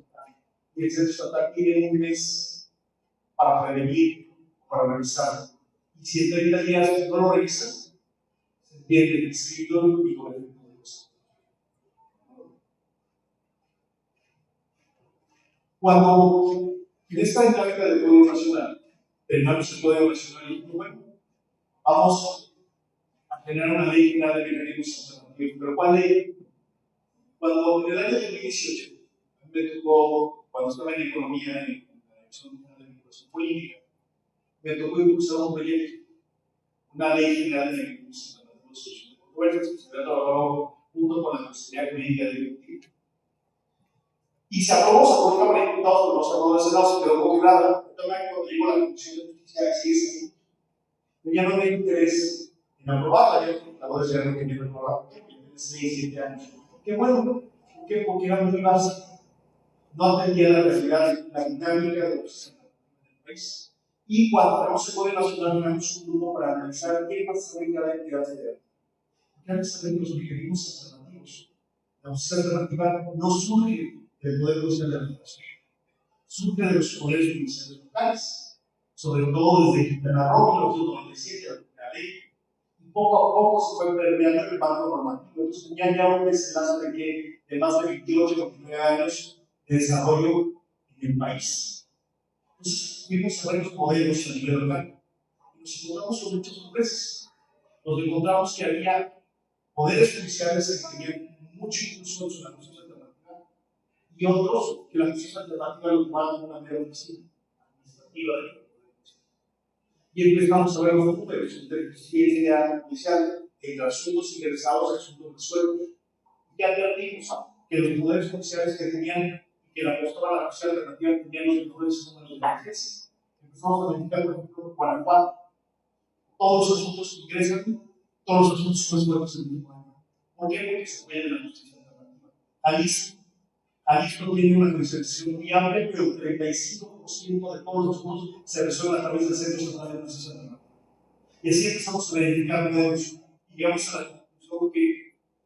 Y el centro estatal tiene un mes para prevenir, para revisar. Y si en 30 días no lo revisan, se entiende el escrito y con el efecto de los. Cuando en esta dinámica del Código Nacional, terminamos el Código Nacional y bueno, vamos a generar una ley general de mecanismos alternativos. Pero ¿cuál ley? Cuando en el año 2018, me tocó, cuando estaba en economía, en la Dirección de Vinculación Política, me tocó impulsar un proyecto, una ley general de mecanismos alternativos de controversias, que se había trabajado junto con la Consejería Jurídica de Directiva. Y se aprobó la Cámara de Diputados, pero no se aprobó en el Senado, se quedó congelada. También cuando llegó la Comisión de Justicia, así es. Yo ya no tengo interés en aprobarla, yo la voy a decir algo que me recuerda, que tiene 6, 7 años. Qué bueno, ¿por qué? Porque era muy básica. No atendía la realidad, la dinámica de los del país. Y cuando tenemos el Código Nacional, tenemos un grupo para analizar qué pasa en cada entidad federal. Porque hay que saber los mecanismos alternativos. La justicia alternativa no surge del Poder Judicial de la Federación, surge de los poderes judiciales locales, sobre todo desde Quintana Roo, en 1997, la ley. Y poco a poco se fue permeando el marco normativo. Entonces tenía ya un desenlace de más de 28 o 29 años de desarrollo en el país. Entonces fuimos a ver los modelos a nivel local y nos encontramos con muchas sorpresas. Nos encontramos que había poderes judiciales que tenían mucho impulso en la justicia alternativa y otros que la justicia alternativa lo tomaban de una mera oficina administrativa de la. Y empezamos a ver los números de justicia judicial entre asuntos ingresados y asuntos resueltos. Y advertimos que los poderes judiciales que tenían que la postura de la justicia alternativa tenían los mejores números de emergencia. Empezamos a verificar, por ejemplo, Guanajuato, todos los asuntos que ingresan, todos los asuntos resueltos en el mismo año. ¿Por qué? Porque se puede la justicia alternativa. Jalisco tiene una concentración muy amplia, pero el 35% de todos los asuntos se resuelven a través del Centro Nacional de Justicia Alternativa. Y así empezamos a verificar modelos y llegamos a la conclusión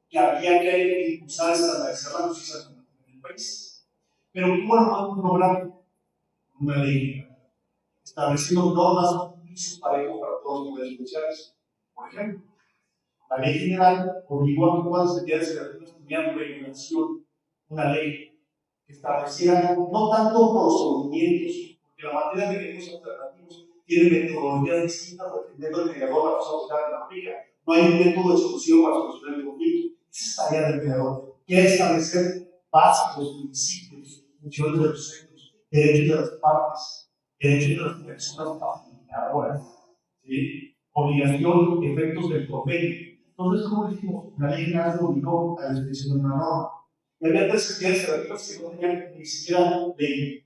que había que impulsar, establecer la justicia alternativa en el país. Pero ¿cómo lo podemos lograr? Una ley estableciendo normas de uso parejo para todos los poderes judiciales. Por ejemplo, la ley general obligó a que todas las entidades federativas tuvieran regulación, una ley que estableciera no tanto procedimientos, porque la materia de mecanismos alternativos tiene metodologías distintas dependiendo del mediador, la cosa buscar en la aplica. No hay un método de solución para solucionar el conflicto. Esa es tarea del mediador, que es establecer básicos, principios, funciones de los centros, derechos de las partes, derechos de las personas facilitadoras, ¿sí? Obligación, efectos del convenio. Entonces, como dijimos, la ley general se obligó a la definición de una norma. Y había tres actividades federativas que no tenían ni siquiera ley.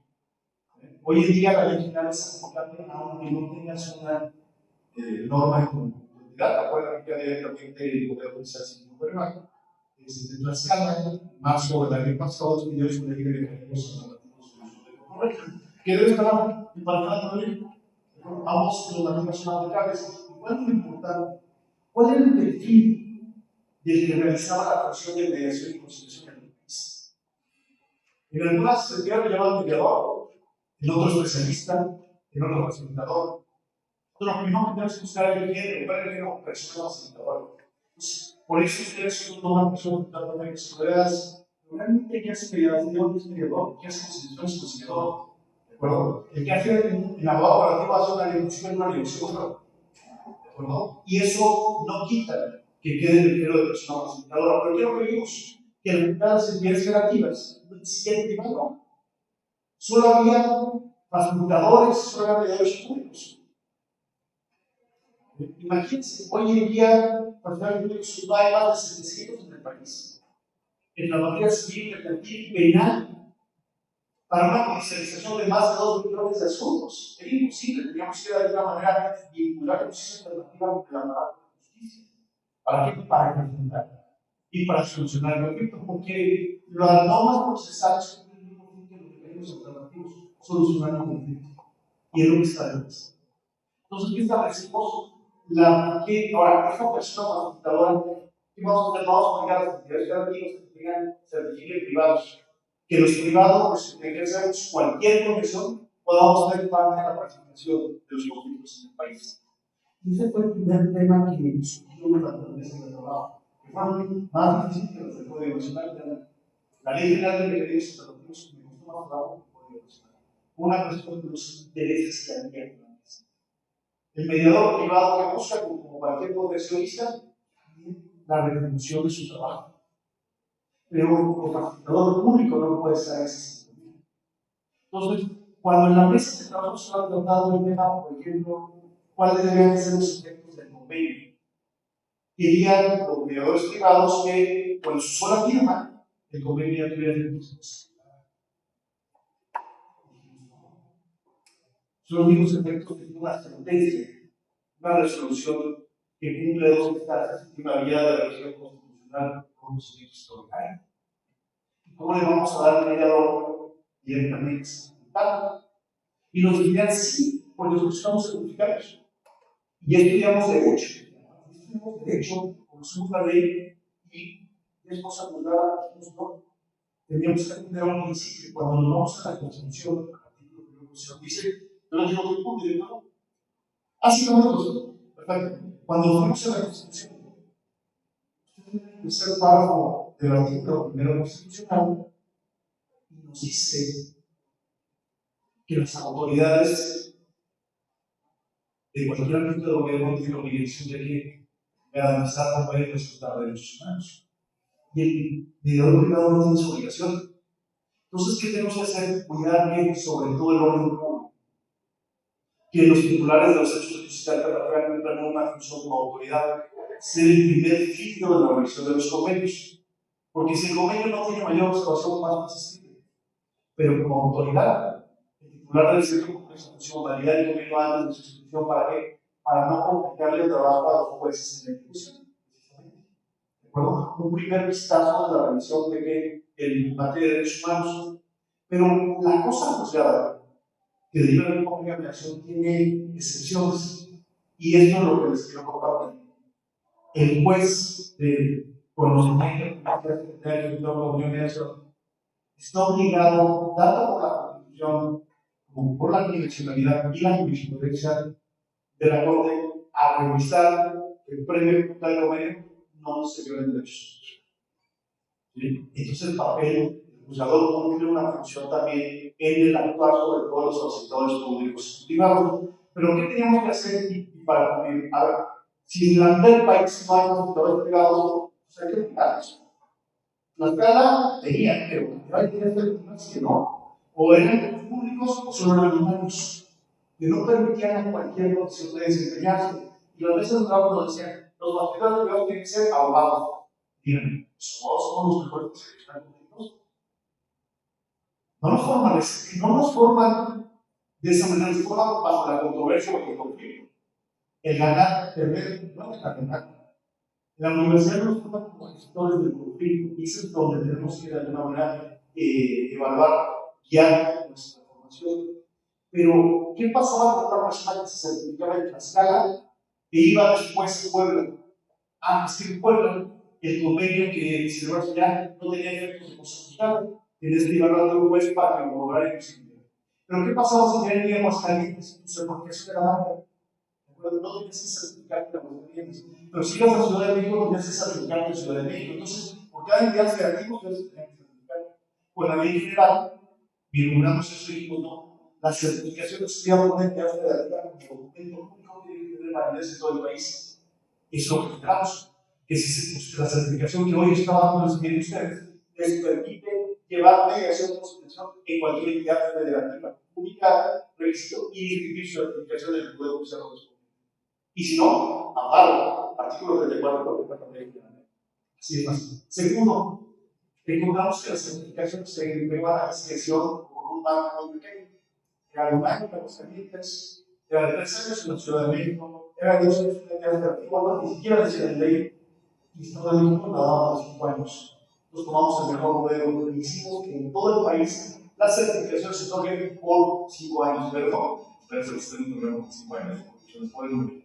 Hoy en día la ley general es aplicable aunque no tengas una norma de comunidad. Acuérdate que directamente el Poder Judicial Civil Federal de Tlaxcala, más sobre la ley pasada, los videos con el que mecanismos que debe estar embarcada en la ley. Ambos los organismos son aplicables. ¿Cuál es lo importante? ¿Cuál es el perfil del que realizaba la función de mediación y conciliación en el país? En algunas entidades lo llaman mediador, en otro especialista, en otro facilitador. Entonces, lo primero que tenemos que buscar es el género, cuál es el género persona facilitadora. Por eso ustedes son una persona totalmente explorada. Realmente, ¿qué hace mediación? Es mediador. ¿Qué hace conciliación? Es conciliador. ¿De acuerdo? El que hace el abogado operativo hace una negociación en una negociación. ¿De acuerdo? Y eso no quita que quede el género de persona facilitadora. Pero quiero que vimos que las entidades federativas no existían en privado. Solo había facilitadores, solo había mediadores públicos. Imagínense, hoy en día, no hay más de 700 en el país. En la materia civil, mercantil y penal, para una judicialización de más de 2 millones de asuntos. Era imposible, teníamos que de alguna manera vincular la justicia alternativa con la palabra de justicia. ¿Para qué? Para presentar y para solucionar el conflicto, porque las normas procesales cumplen el mismo fin que los mecanismos alternativos, solucionar el conflicto. Y es lo que está detrás. Entonces, ¿qué establecimos? Ahora, esta persona facilitadora, ¿qué vamos a hacer? Vamos a obligar a las entidades federativas que tengan certificados privados. Que los privados, pues, que ejerzamos cualquier profesión, podamos ser parte de la participación de los conflictos en el país. Y ese fue el primer tema que surgió en la naturaleza del trabajo, que fue más difícil que los del Código Nacional. La Ley General de Mecanismos Alternativos me gustó más trabajo que el Código Nacional. Una cuestión de los derechos que había. El mediador privado que busca, como cualquier profesionista, la retribución de su trabajo. Pero el facilitador público no puede estar en ese sentido. Entonces, cuando en la mesa de trabajo se ha tratado el tema, por ejemplo, cuáles deberían ser los efectos del convenio, querían los mediadores privados que, con su sola firma, el convenio ya tuviera efectos. Son los mismos efectos de una sentencia, una resolución que cumple 2 instancias y una vía de revisión constitucional con los hechos históricos. ¿Cómo le vamos a dar al mediador directamente? Y nos dirían sí, porque los buscamos certificados. Y estudiamos derecho. Estudiamos derecho, conocemos la ley y es cosa juzgada, no. Teníamos que entender un principio. Cuando nos vamos a la Constitución, dice, yo no digo que cumple, ¿no? Así como perfecto. Cuando fuimos a la Constitución, el tercer párrafo del artículo primero constitucional nos dice que las autoridades de cualquier ámbito de gobierno tienen la obligación de que garantizar la pueden respetar derechos humanos. Y el mediador privado no tiene esa obligación. Entonces, ¿qué tenemos que hacer? Cuidar que, sobre todo el orden público, que los titulares de los hechos de justicia alternativa cumplan una función como autoridad, ser el primer filtro de la revisión de los convenios. Porque si el convenio no tiene mayor observación, más accesible. Pero como autoridad, el titular del centro cumple esa función, validar el convenio antes de su suscripción. ¿Para qué? Para no complicarle el trabajo a los jueces en la ejecución. ¿De acuerdo? Un primer vistazo de la revisión de que el materia de derechos humanos. Pero la cosa juzgada que deriva del convenio de mediación tiene excepciones. Y esto es lo que les quiero compartir. El juez de conocimiento del convenio de mediación está obligado, tanto por la Constitución como por la convencionalidad y la jurisprudencia de la Corte, a revisar el previo del convenio no se violen derechos. ¿Sí? Entonces, el papel del juzgador cumple una función también en el actuar sobre todos los facilitadores públicos y privados. Pero, ¿qué teníamos que hacer? Y para cumplir, a ver, si en la mitad del país no hay facilitadores privados, pues hay que obligarlos. La escala tenía, pero hay que no. o eran cargos públicos o solo eran notorios, que no permitían a cualquier profesión de desempeñarse. Y las veces de trabajo nos decían, los magistrados de tienen que ser abogados. Díganme, ¿los abogados somos los mejores que están públicos? No nos forman de esa manera, se forman bajo la controversia o el conflicto. El ganar, perder, no es ganar. La universidad nos forma como gestores del conflicto, y eso es donde tenemos que de alguna manera evaluar, guiar nuestra formación. Pero, ¿qué pasaba con una persona que se certificaba en Tlaxcala e iba después a Puebla? Es que en Puebla el convenio que se va a ya no tenía efectos de constitucional. Tenías que llevarlo a otro juez para que lograra imposibilidad. Pero, ¿qué pasaba si ya venía Aguascalientes? O sea, porque eso era banda. No tenías que certificarte en Aguascalientes. Pero si ibas a Ciudad de México, tenías que certificarte en Ciudad de México. Entonces, por cada entidad federativa, ustedes tenían que certificar. Con la ley general, vislumbramos eso y dijimos, no, la certificación estudiada por una entidad federativa como documento único tiene que tener validez en todo el país. Eso lo generamos. Que si la certificación que hoy está dando los ustedes les permite llevar mediación de constitución en cualquier entidad federativa, única, requisito y inscribir su certificación en el Poder Judicial correspondiente. Y si no, amparo, artículo 34 de la ley. Así es fácil. Segundo, encontramos que las certificaciones se entregan a discreción por un marco muy pequeño. Era de un año para los clientes, era de 3 años en la Ciudad de México, era de 2 años en la entidad federativa, ni siquiera decía en ley. Y Estado de México la daba a 5 años. Entonces tomamos el mejor modelo y hicimos que en todo el país las certificaciones se otorguen por 5 años, pero no, pero usted no otorga por 5 años, porque no puede morir.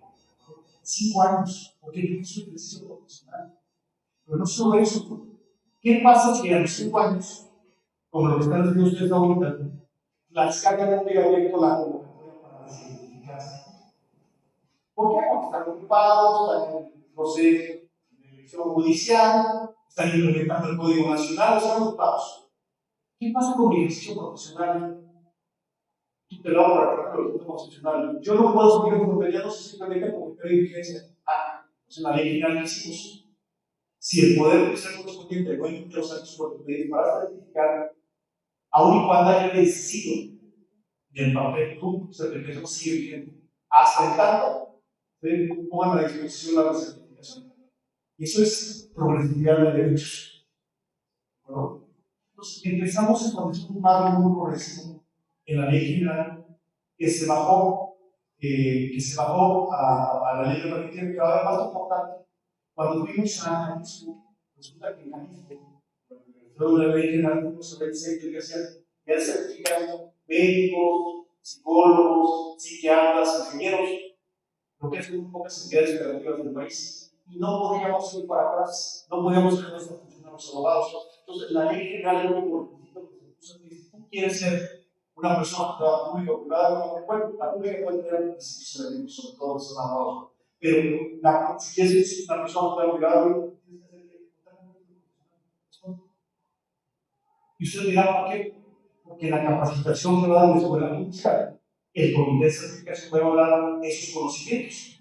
5 años, porque es un ejercicio profesional. Pero no solo eso, ¿qué pasa si a los 5 años, como lo que están haciendo ustedes ahorita, Tlaxcala no llega directo a la convocatoria para certificarse? ¿Por qué? Porque están ocupados, están en el proceso judicial, están implementando el Código Nacional, están ocupados. ¿Qué pasa con mi ejercicio profesional? Tutelado por el artículo constitucional. Yo no puedo seguir desempeñándose simplemente porque tengo vigencia. Es una ley general que hicimos. Si el Poder Judicial correspondiente no emite los actos por pedir para certificar, aun y cuando haya decidido del papel tu certificación sigue vigente, hasta el tanto pongan a disposición la certificación. Y eso es progresividad de derechos. ¿No? Entonces, empezamos a establecer un marco muy progresivo en la ley general que se bajó a la ley de permitir que cada vez más importante. Cuando fuimos a Jalisco, resulta que en Jalisco, la ley general, fuimos a ver que hacían ya certificados médicos, psicólogos, psiquiatras, ingenieros, lo que es muy pocas entidades federativas del país. Y no podíamos ir para atrás, no podíamos dejar de funcionar los abogados. Entonces, la ley general es lo que si tú quieres ser una persona pública o privada, bueno, la pública puede tener requisitos académicos, sobre todo son abogados. Pero si quieres ser una persona privada, tienes que hacer y usted dirá, ¿por qué? Porque la capacitación que va a dar la escuela judicial, el comité de certificación va a evaluar esos conocimientos.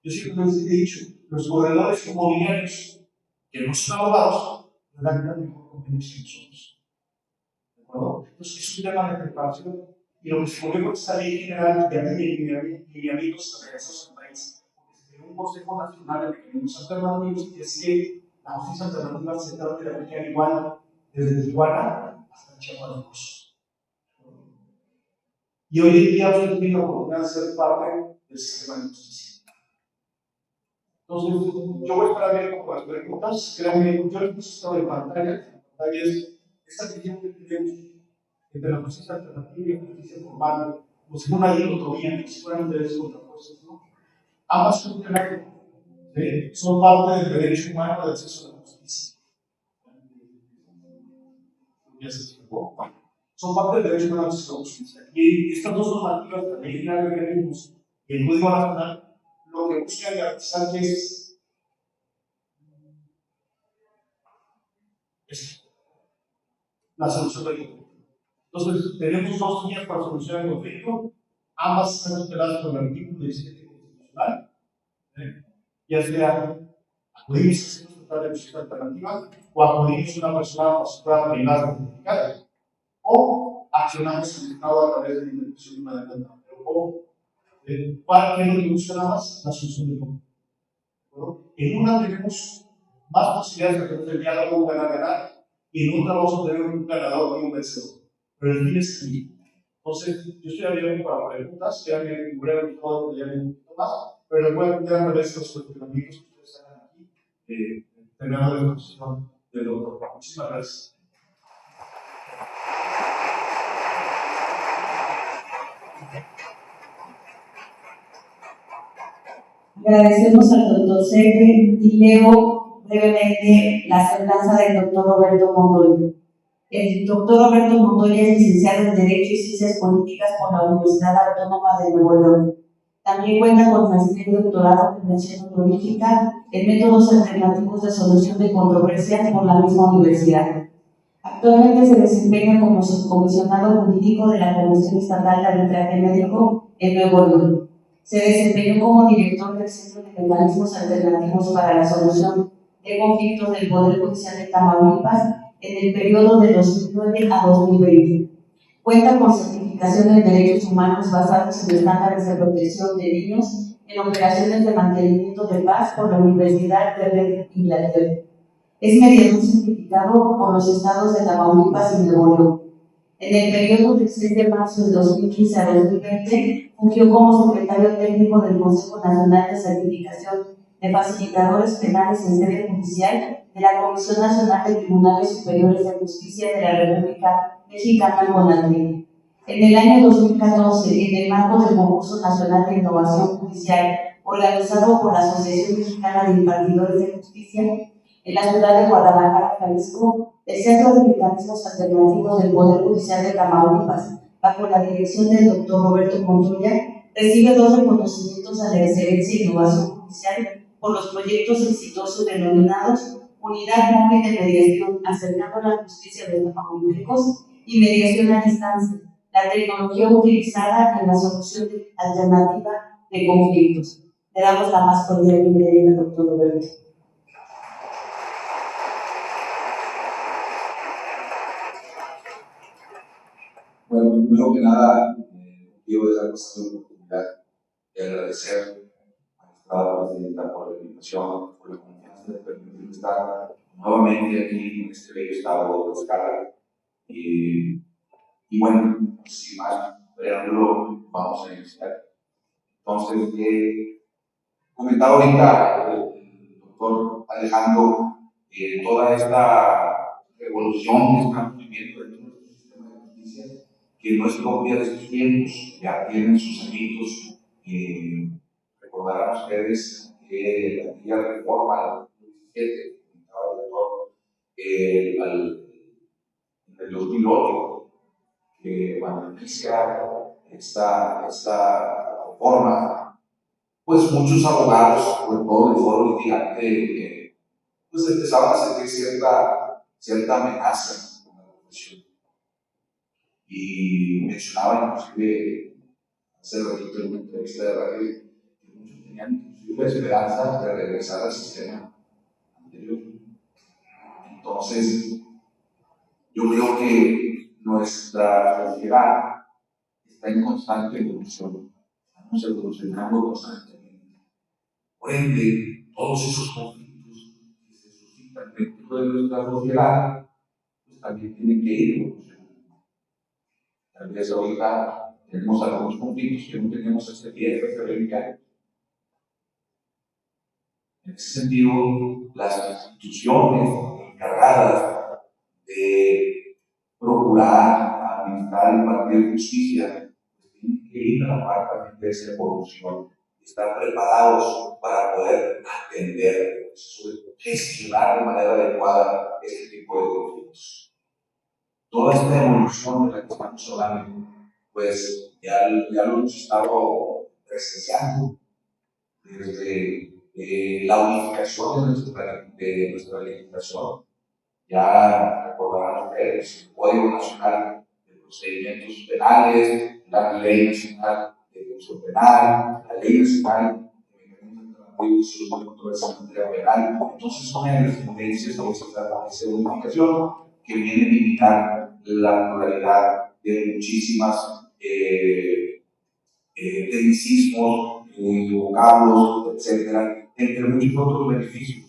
Yo siempre les he dicho, los corredores inmobiliarios que no son abogados, redactan mejor contenidos que nosotros. ¿De acuerdo? Entonces, es un tema de preparación. Y lo que se volvió con esta ley general de lineamientos estratégicos en el país, porque se creó un Consejo Nacional de Mecanismos Alternativos, y es que la justicia alternativa se trata de aplicar igual desde Tijuana hasta Chiapas. Y hoy en día usted tiene la oportunidad de ser parte del sistema de justicia. Entonces, yo voy a estar abierto con las preguntas. Créanme, yo les puse esto en pantalla. En pantalla es esta división que tenemos entre la justicia alternativa y la justicia formal, como si fuera una dicotomía, como si fueran intereses contrapuestos, ¿no? Ambas son parte del derecho humano de acceso a la justicia. Ya se explicó. Son parte del derecho humano de acceso a la justicia. Y estas dos normativas, la ley general de mecanismos y el Código Nacional, lo que buscan garantizar que es la solución del conflicto. Entonces, tenemos dos líneas para solucionar el conflicto, ambas están tuteladas por el artículo 17 constitucional, ya sea acudimos a una de justicia alternativa o acudimos a una persona privada certificada, o accionamos el Estado a través de la inversión de una demanda. Pero ¿cómo? ¿Cuál es lo que busca nada más? La solución del conflicto. En una tenemos más posibilidades de tener el diálogo ganar-ganar, y en otra vamos a tener un ganador y un vencedor. Pero el fin es el mismo. Entonces, yo estoy abierto para preguntas, ya me figuré todo, ya me un poquito más, pero les voy a pedir a través de los cuestionamientos que ustedes hagan aquí, terminando la exposición del doctor. Muchísimas gracias. Agradecemos al doctor Sergio y leo brevemente la semblanza del doctor Roberto Montoya. El doctor Roberto Montoya es licenciado en Derecho y Ciencias Políticas por la Universidad Autónoma de Nuevo León. También cuenta con maestría y doctorado en mención honorífica en métodos alternativos de solución de controversias por la misma universidad. Actualmente se desempeña como subcomisionado jurídico de la Comisión Estatal de Arbitraje Médico en Nuevo León. Se desempeñó como director del Centro de Mecanismos Alternativos para la Solución de Conflictos del Poder Judicial de Tamaulipas en el periodo de 2009 a 2020. Cuenta con certificación en derechos humanos basados en estándares de protección de niños en operaciones de mantenimiento de paz por la Universidad de Inglaterra. Es mediador certificado por los estados de Tamaulipas y Nuevo León. En el periodo del 6 de marzo de 2015 a 2020, fungió como secretario técnico del Consejo Nacional de Certificación de Facilitadores Penales en Sede Judicial de la Comisión Nacional de Tribunales Superiores de Justicia de la República Mexicana, CONATRI. En el año 2014, en el marco del Concurso Nacional de Innovación Judicial, organizado por la Asociación Mexicana de Impartidores de Justicia, en la ciudad de Guadalajara, Jalisco, el Centro de Mecanismos Alternativos del Poder Judicial de Tamaulipas, bajo la dirección del doctor Roberto Montoya, recibe 2 reconocimientos a la excelencia e innovación judicial por los proyectos exitosos denominados Unidad Móvil de Mediación acercando la justicia de los tamaulipecos y Mediación a Distancia, la tecnología utilizada en la solución alternativa de conflictos. Le damos la más cordial bienvenida al doctor Roberto. Bueno, primero que nada, quiero dar esta oportunidad de agradecer a la Estrada Presidenta por la invitación, por la confianza de permitirme estar nuevamente aquí en este bello estado de Tlaxcala. Y bueno, sin más preámbulo, vamos a iniciar. Entonces, comentaba ahorita el doctor Alejandro toda esta revolución que estamos viviendo en nuestro sistema de justicia, que no es propia de estos tiempos, ya tienen sus amigos. Recordarán ustedes que aquella reforma del 2017, en el 2008, que cuando inicia esta reforma, pues muchos abogados, sobre todo del foro litigante, pues empezaban a sentir cierta amenaza con la profesión. Y mencionaba inclusive hace ratito en una entrevista de radio que muchos tenían inclusive esperanza de regresar al sistema anterior. Entonces, yo creo que nuestra sociedad está en constante evolución, estamos evolucionando constantemente. Por ende, todos esos conflictos que se suscitan dentro de nuestra sociedad, pues también tienen que ir evolucionando. Tal vez ahorita tenemos algunos conflictos que no teníamos hace 10, hace 20 años. En ese sentido, las instituciones encargadas de procurar, administrar y impartir justicia, pues tienen que ir a la par también de esa evolución, estar preparados para poder atender, gestionar de manera adecuada este tipo de conflictos. Toda esta evolución de la que estamos hablando, pues ya lo hemos estado presenciando desde la unificación de nuestra legislación. Ya recordarán ustedes el Código Nacional de Procedimientos Penales, la Ley Nacional de Derecho Penal, la Ley Nacional de Mecanismos de Controversia en Materia Penal. Entonces son las tendencias a esa unificación que viene a limitar la pluralidad de muchísimas tecnicismos, vocablos, etcétera, entre muchos otros beneficios.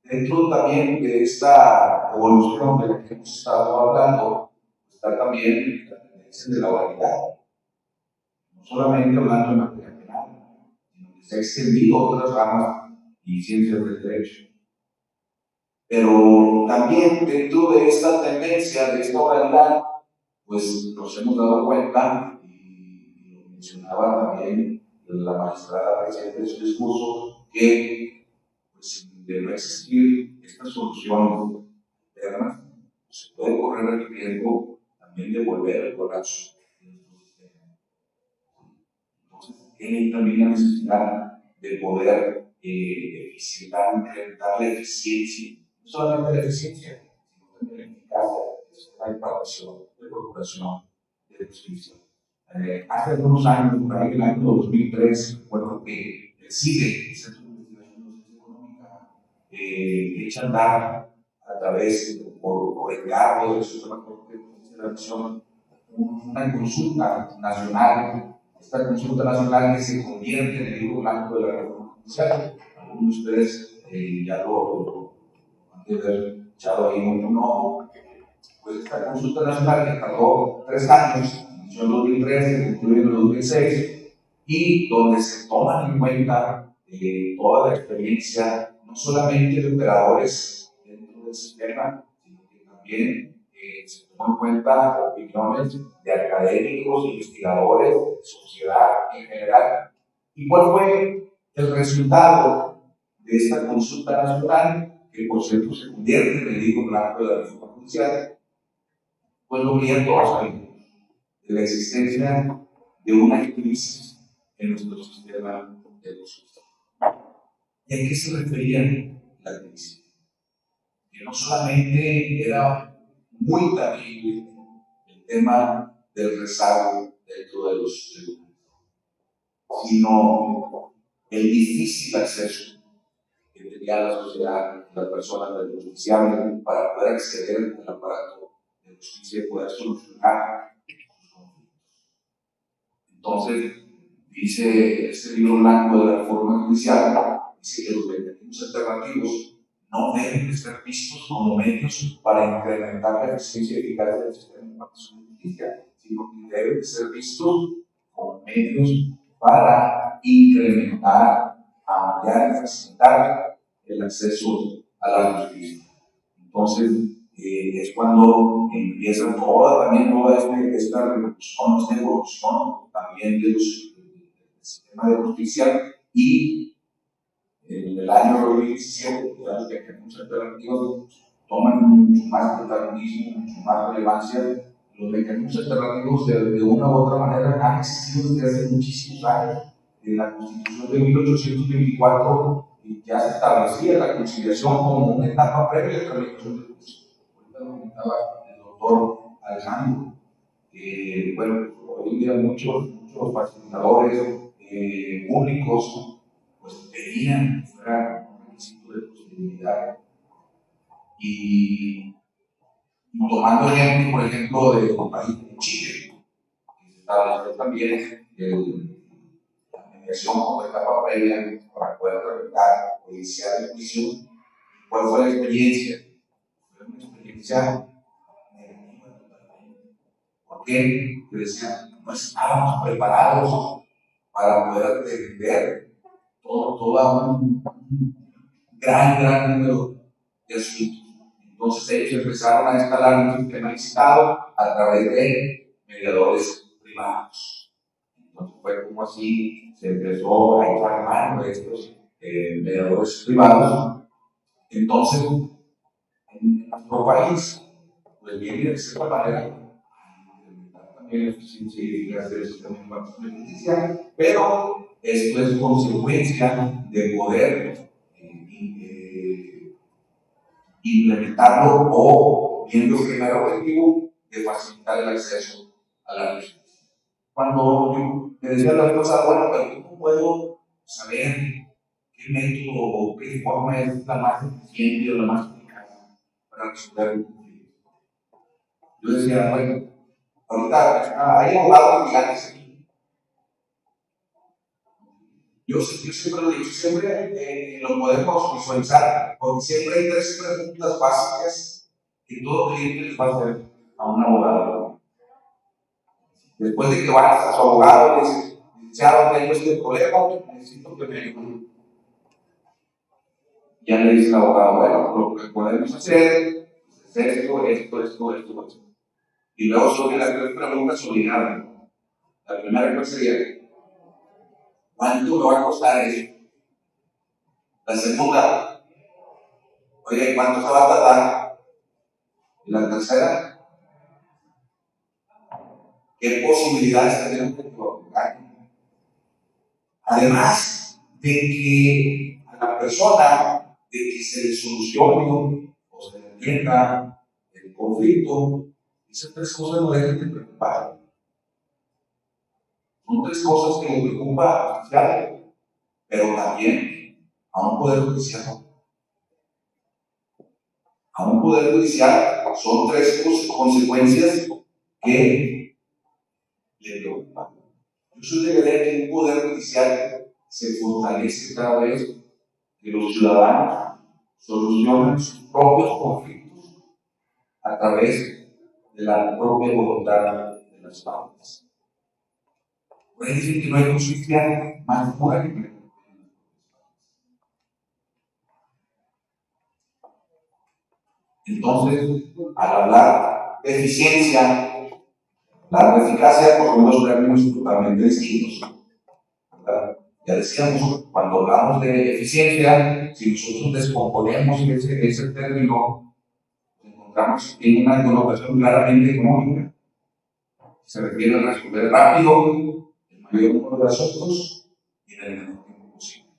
Dentro también de esta evolución de la que hemos estado hablando, está también la tendencia de la oralidad. No solamente hablando de materia penal, sino que se ha extendido a otras ramas y ciencias del derecho. Pero también dentro de esta tendencia, de esta oralidad, pues nos hemos dado cuenta, y lo mencionaba también la magistrada presente en su discurso, que pues, de no existir esta solución interna, se puede correr el riesgo también de volver al colapso de nuestro sistema. Entonces, tiene también la necesidad de poder eficientar, incrementar la eficiencia, no solamente la eficiencia, sino también la eficacia de la implantación de procuración de justicia. Hace algunos años, por ahí, el año 2003, recuerdo que el CIDE, el Centro de Investigación de Justicia Económica, echa a andar a través, por encargo de su Corte de Consideración, una consulta nacional. Esta consulta nacional que se convierte en el libro blanco de la reforma judicial. Algunos de ustedes ya lo han de haber echado ahí un ojo. Pues esta consulta nacional que tardó 3 años, inició en 2003, se concluyó en 2006, y donde se toman en cuenta toda la experiencia, no solamente de operadores dentro del sistema, sino que también se toman en cuenta opiniones de académicos, investigadores, de sociedad en general. ¿Y cuál fue el resultado de esta consulta nacional, que por cierto se convierte en el libro blanco de la reforma judicial? Pues lo que ya todos sabemos, de la existencia de una crisis en nuestro sistema de justicia. ¿Y a qué se refería la crisis? Que no solamente era muy tangible el tema del rezago dentro de los tribunales, sino el difícil acceso que tenía la sociedad, las personas del justiciable, para poder acceder al aparato de justicia y poder solucionar sus conflictos. Entonces, dice este libro blanco de la reforma judicial, dice que los mecanismos alternativos no deben ser vistos como medios para incrementar la eficiencia y eficacia del sistema de impartición de justicia, sino que deben ser vistos como medios para incrementar, ampliar y facilitar el acceso a la justicia. Entonces, es cuando empieza toda esta revolución, esta evolución también del sistema de justicia, y en el año 2017, los mecanismos alternativos toman mucho más protagonismo, mucho más relevancia. Los mecanismos alternativos de una u otra manera han existido desde hace muchísimos años. En la Constitución de 1824 ya se establecía la conciliación como una etapa previa a la tramitación del juicio. Ahorita lo comentaba el doctor Alejandro, que bueno, hoy en día muchos facilitadores públicos pues pedían que fuera un requisito de posibilidad. Y tomando ejemplo, por ejemplo, de un país como Chile, que se estableció también la mediación como etapa previa para poder tramitar o iniciar el juicio. ¿Cuál fue la experiencia? Fue una experiencia negativa totalmente. ¿Por qué? Porque decían, no estábamos preparados para poder defender todo un gran número de asuntos. Entonces ellos empezaron a instalar un sistema licitado a través de mediadores privados. Entonces fue como así se empezó a echar mano de estos mediadores privados. Entonces, en nuestro país, pues viene de cierta manera a incrementar también la eficiencia y eficacia del sistema de impartición de justicia, pero esto es consecuencia de poder implementarlo o viendo el primer objetivo de facilitar el acceso a la justicia. Cuando yo me decía la vez pasada, bueno, pero ¿cómo puedo saber qué método o qué forma es la más eficiente o la más eficaz para resolver el conflicto? Yo decía, bueno, Ahorita hay abogados gigantes aquí. Yo siempre lo digo, siempre lo podemos visualizar, porque siempre hay 3 preguntas básicas que todo cliente les va a hacer a un abogado. Después de que vayas a su abogado, le dices, licenciado, tengo este problema, necesito que me ayude. Ya le dice el abogado, bueno, lo que podemos hacer es esto. Y luego sobre las 3 preguntas obligadas. La primera cosa sería, ¿cuánto me va a costar eso? La segunda, oye, ¿cuánto se va a tardar? Y la tercera, ¿qué posibilidades tenemos de provocar? Además de que a la persona, de que se le solucione o se le entienda el conflicto, esas 3 cosas no dejan de preocupar. Son 3 cosas que le preocupan al judicial, pero también a un poder judicial. A un poder judicial son 3 consecuencias que le preocupan. Yo soy de creer que un poder judicial se fortalece cada vez que los ciudadanos solucionan sus propios conflictos a través de la propia voluntad de las partes. Por ahí dicen que no hay justicia más pura que la. Entonces, al hablar de eficiencia, hablar de eficacia, pues son 2 términos totalmente distintos. ¿Verdad? Ya decíamos, cuando hablamos de eficiencia, si nosotros descomponemos ese término, encontramos que tiene una connotación claramente económica. Se refiere a resolver rápido el mayor número de asuntos y en el menor tiempo posible.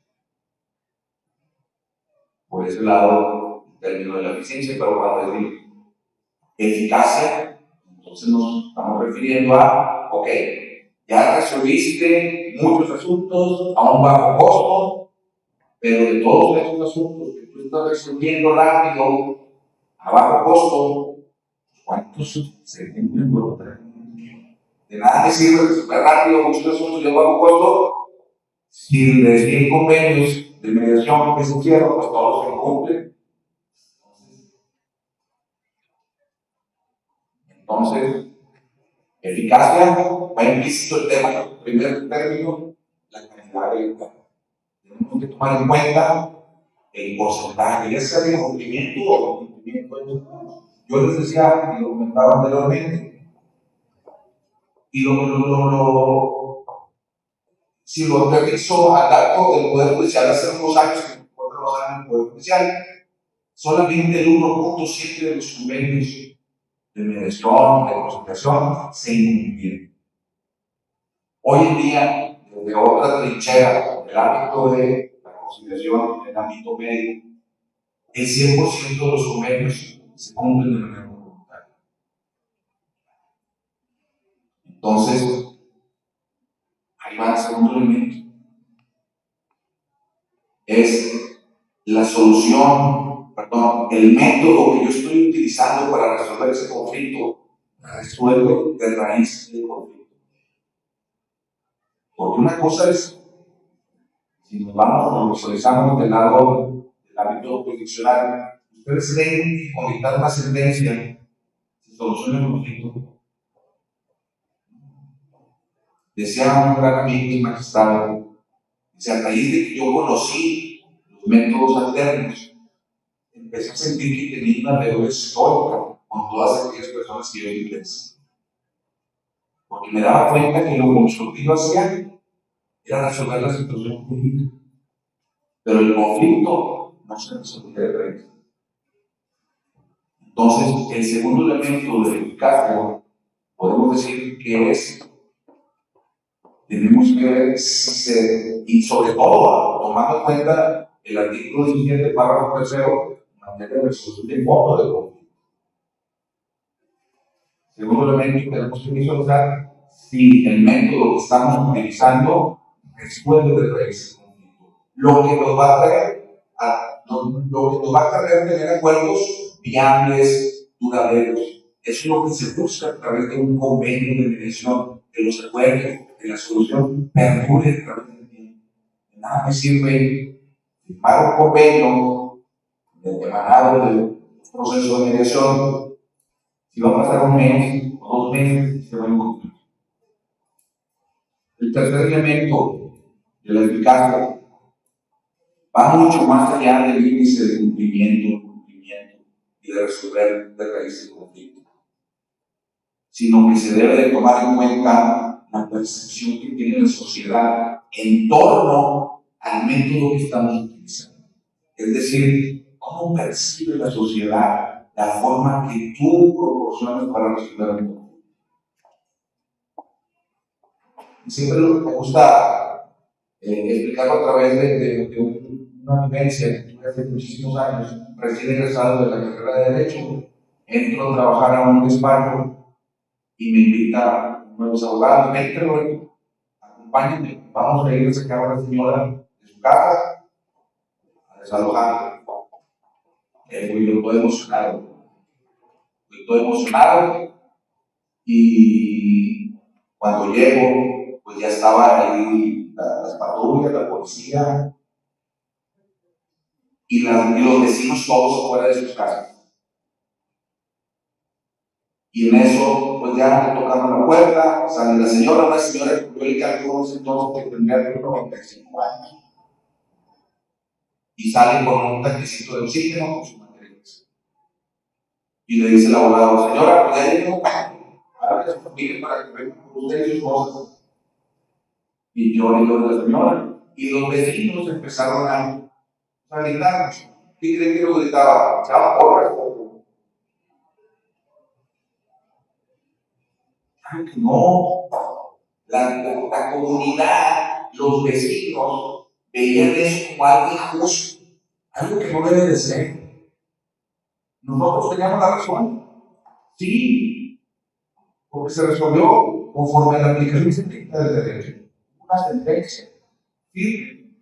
Por ese lado, el término de la eficiencia, pero cuando decimos eficacia, entonces nos estamos refiriendo a, ok, ya resolviste muchos asuntos a un bajo costo, pero de todos esos asuntos que tú estás resolviendo rápido, a bajo costo, ¿cuántos se cumplen voluntariamente? De nada me sirve resolver rápido muchos asuntos de bajo costo si de 100 convenios de mediación que se hicieron, pues todos se cumplen. Entonces, eficacia, va implícito el tema, el primer término, la calidad del trabajo. Tenemos que tomar en cuenta el porcentaje, ya sea de cumplimiento o incumplimiento. Yo les decía, y lo comentaba anteriormente, y si lo aterrizo al dato del Poder Judicial, hace unos años que estoy trabajando en el Poder Judicial, solamente el 1.7% de los convenios de mediación, de conciliación, se incumplieron. Hoy en día, desde otra trinchera, el ámbito de la conciliación, el ámbito médico, el 100% de los convenios se cumplen de manera voluntaria. Entonces, ahí va el segundo elemento. Es la solución, el método que yo estoy utilizando para resolver ese conflicto, resuelve de raíz el conflicto. Porque una cosa es, si nos vamos, nos visualizamos del lado del ámbito jurisdiccional, ustedes creen que con dictar una sentencia se soluciona el conflicto. Decía un gran amigo y magistrado, dice, a raíz de que yo conocí los métodos alternos, empecé a sentir que tenía una deuda histórica con todas aquellas personas que yo inglés. Porque me daba cuenta que lo que yo hacía era resolver la situación política. Pero el conflicto no se resolvía de raíz. Entonces, el segundo elemento de eficacia, podemos decir que es, tenemos que ver y sobre todo, tomando en cuenta el artículo 17, párrafo 3, en materia de resolución de fondo del conflicto. Segundo elemento, tenemos que visualizar si el método que estamos utilizando resuelve de raíz el conflicto. Lo que nos va a traer tener acuerdos viables, duraderos. Eso es lo que se busca a través de un convenio de mediación, que los acuerdos, que la solución perdure a través del tiempo. De nada me sirve firmar un convenio emanado del proceso de mediación si va a pasar un mes o 2 meses y se va a incumplir. El tercer elemento de la eficacia va mucho más allá del índice de cumplimiento y de resolver de raíz el conflicto, sino que se debe de tomar en cuenta la percepción que tiene la sociedad en torno al método que estamos utilizando. Es decir, cómo percibe la sociedad la forma que tú proporcionas para resolver un conflicto. Siempre me gusta explicarlo a través de una vivencia que tuve hace muchísimos años, recién egresado de la carrera de Derecho. Entro a trabajar a un despacho y me invita nuevos abogados, vente, Roberto, acompáñenme, vamos a ir a sacar a la señora de su casa a desalojarla. Fui todo emocionado y cuando llego, pues ya estaba ahí las patrullas, la policía y los vecinos todos fuera de sus casas. Y en eso, pues ya me tocaron la puerta, sale la señora, una señora que yo le calculo entonces que tendría 95 años. Y sale con un tanquecito de oxígeno con sus materiales. Y le dice el abogado, señora, pues ya llegó, háblale a su familia para que vengan con usted y sus cosas. Y yo la señora. Y los vecinos empezaron a gritar. ¿Qué creen que lo gritaba? ¿Echaba porras? No, la comunidad, los vecinos veían eso como algo injusto, algo que no debe de ser. Nosotros teníamos la razón, sí, porque se resolvió conforme a la aplicación estricta del derecho, una sentencia firme,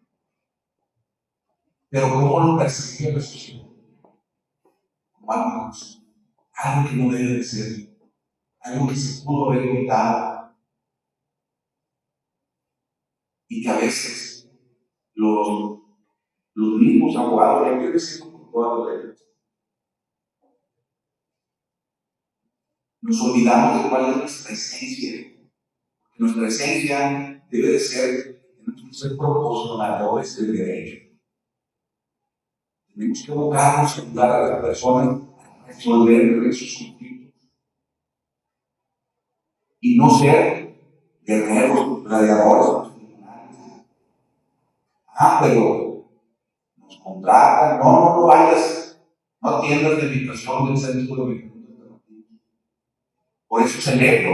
pero ¿cómo lo percibía la sociedad? Como algo injusto, algo que no debe de ser, algo que se pudo haber evitado. Y que a veces los mismos abogados, ya que decimos con todas las leyes, nos olvidamos de cuál es nuestra esencia. Nuestra esencia debe de ser proporcionadores del derecho. Tenemos que buscarnos ayudar a las personas a resolver sus conflictos y no ser guerreros, gladiadores. Pero nos contratan, no vayas, no atiendas la invitación del centro de Alternativo. Por eso celebro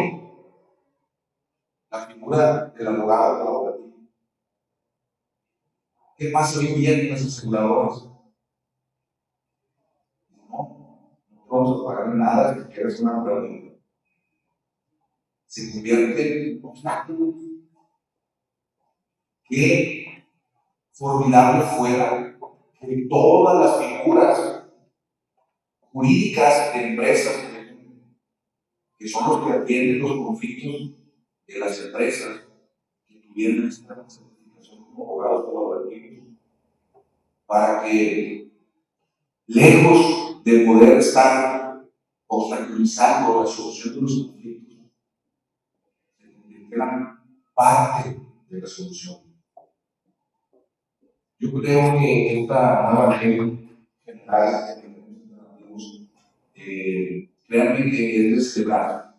la figura del abogado colaborativo. ¿Qué pasa hoy en día con las aseguradoras? No vamos a pagar nada si quieres una prueba. Se convierte en un obstáculo. Qué formidable fuera que todas las figuras jurídicas de empresas, que son los que atienden los conflictos de las empresas, que tuvieran esta certificación como abogados colaborativos, para que, lejos de poder estar obstaculizando la solución de los conflictos, se convirtieran parte de la solución. Yo creo que esta nueva ley general realmente es de celebrar,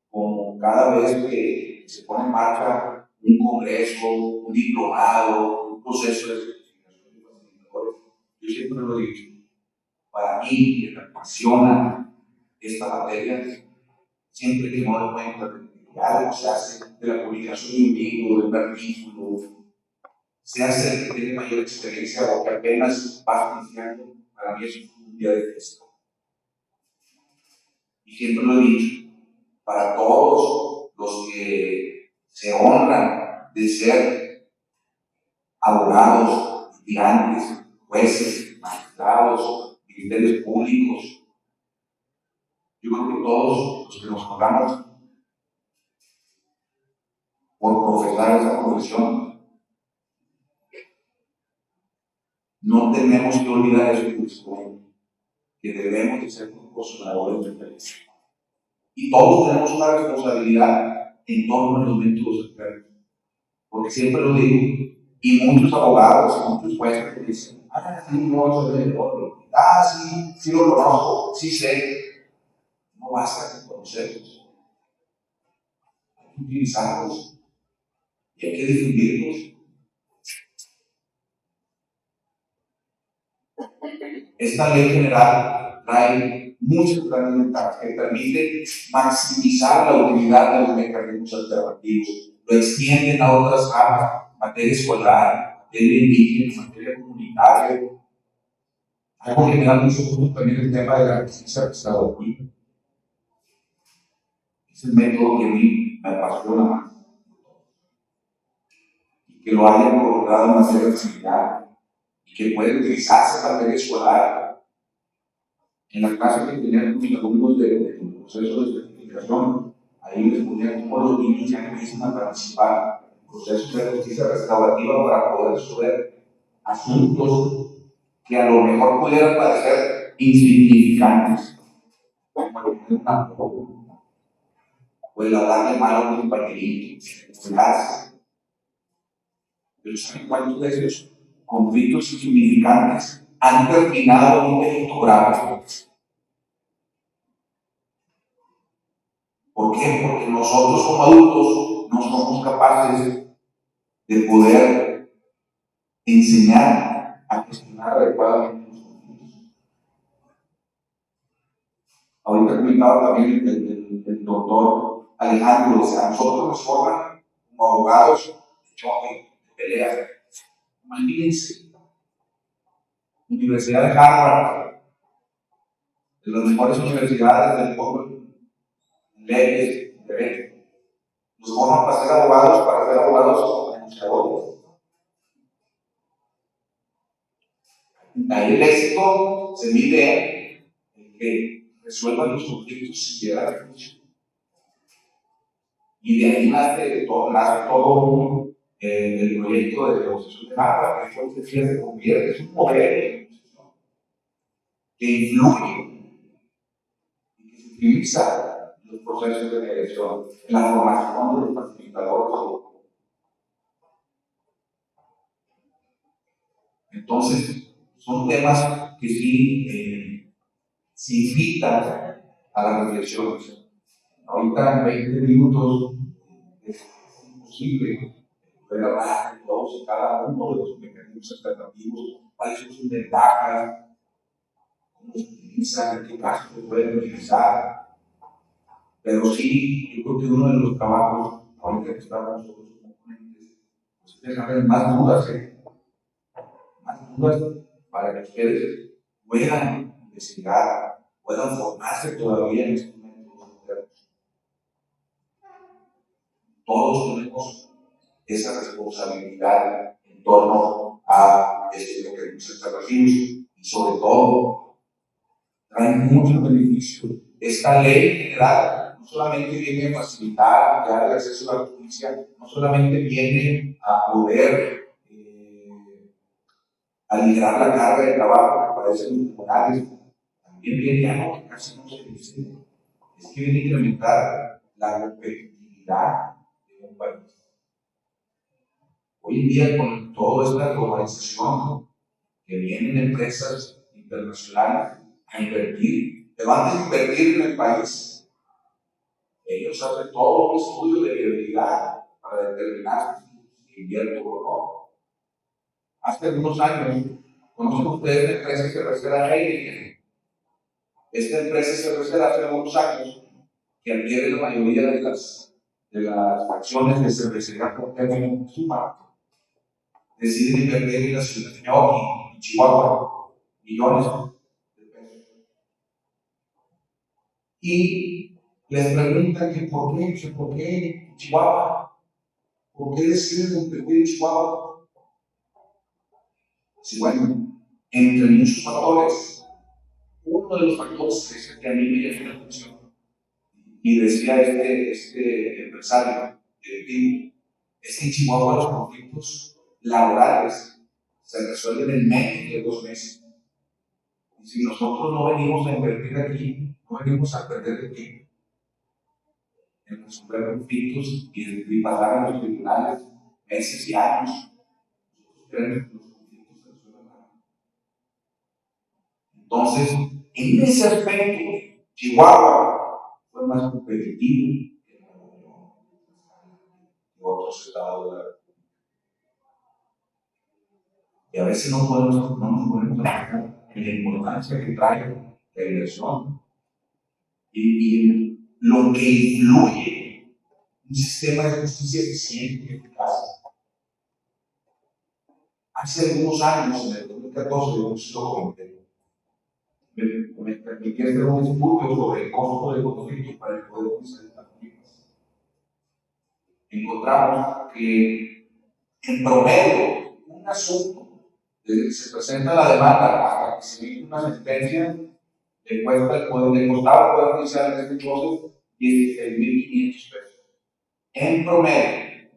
como cada vez que se pone en marcha un congreso, un diplomado, un proceso de certificación de facilitadores. Yo siempre lo he dicho, para mí, que me apasiona esta materia, siempre que me doy cuenta de que algo se hace de la publicación de un libro, de un artículo, se hace el que tiene mayor experiencia o que apenas va iniciando, para mí es un día de fiesta. Y siempre lo he dicho, para todos los que se honran de ser abogados, litigantes, jueces, magistrados, ministerios públicos, Yo creo que todos los que nos hablamos por profesar esa profesión, no tenemos que olvidar eso, que debemos de ser proporcionadores del país. Y todos tenemos una responsabilidad en torno a los métodos enfermos. Porque siempre lo digo, y muchos abogados, muchos jueces me dicen, sí, no, soy el otro. Sí lo conozco, sí sé. No basta con conocerlos. Hay que utilizarlos y hay que difundirlos. Esta ley general trae muchas grandes ventajas que permiten maximizar la utilidad de los mecanismos alternativos. Lo extienden a otras ramas, materia escolar, materia indígena, materia comunitaria. Algo que me da mucho gusto también el tema de la justicia restaurativa. Es el método que a mí me apasiona más. Y que lo hayan colocado en materia similar y que puede utilizarse en materia escolar. En la clase que tenían mis alumnos del proceso de certificación, ahí les ponían cómo los niños ya empiezan a participar en procesos de justicia restaurativa para poder resolver asuntos que a lo mejor pudieran parecer insignificantes, como o el hablarle mal a un compañerito, pero ¿saben cuántos de esos conflictos insignificantes han terminado en un delito grave? ¿Por qué? Porque nosotros como adultos no somos capaces de poder enseñar a gestionar adecuadamente los conflictos. Ahorita comentaba también el doctor Alejandro, o sea, nosotros nos forman como abogados de choque, de pelea. Imagínense, Universidad de Harvard, de las mejores universidades del mundo, leyes, derecho. Nos forman para ser abogados anunciadores. Ahí el éxito se mide en que resuelvan los conflictos sin llegar a juicio. Y de ahí nace todo el proyecto de negociación de Harvard, que hoy se convierte en un modelo que influye y que se utiliza en los procesos de mediación, en la formación de los facilitadores. Entonces, son temas que sí se invitan a la reflexión. Ahorita en 20 minutos es imposible poder hablar de todos y cada uno de los mecanismos alternativos, cuáles son sus ventajas, cómo se utilizan, en qué caso se pueden utilizar. Pero sí, yo creo que uno de los trabajos, ahorita que estamos nosotros como ponentes, pues es dejar más dudas, para que ustedes puedan investigar, puedan formarse todavía en estos métodos modernos. Todos tenemos esa responsabilidad en torno a lo que nos alternativos y sobre todo traen muchos beneficios. Esta ley general no solamente viene a facilitar ya el acceso a la justicia, no solamente viene a poder aligerar la carga de trabajo que padecen los tribunales, también viene algo que casi no se dice, es que viene a incrementar la competitividad de un país. Hoy en día, con toda esta globalización, que vienen empresas internacionales a invertir, pero antes de invertir en el país, ellos hacen todo un estudio de viabilidad para determinar si invierten o no. Hace algunos años, conocen ustedes la empresa cervecera Heineken. Esta empresa cervecera hace algunos años que adquiere la mayoría de las acciones de cervecería Cuauhtémoc en Suma. Deciden invertir en la ciudad de Ñoqui, en Chihuahua, millones de pesos. Y les preguntan que por qué en Chihuahua, por qué deciden invertir en Chihuahua. Sí, bueno, entre muchos factores, uno de los factores es el que a mí me llama la atención. Y decía este empresario directivo, es que en Chihuahua los conflictos laborales se resuelven en menos de 2 meses. Y si nosotros no venimos a invertir aquí, no venimos a perder el tiempo en resolver conflictos y pasar en los tribunales meses y años, nosotros queremos que los conflictos se resuelvan rápido. Entonces, en ese aspecto, Chihuahua fue más competitivo que otros estados de la República. Y a veces no nos ponemos a pensar en la importancia que trae la inversión y lo que influye un sistema de justicia eficiente y eficaz. Hace algunos años, en el 2014, me permití hacer un estudio sobre el costo del conflicto para el Poder Judicial de Tamaulipas. Encontramos que, en promedio, un asunto, desde que se presenta la demanda hasta que se emite una sentencia, le costaba al Poder Judicial en este entonces 16,500 pesos. En promedio.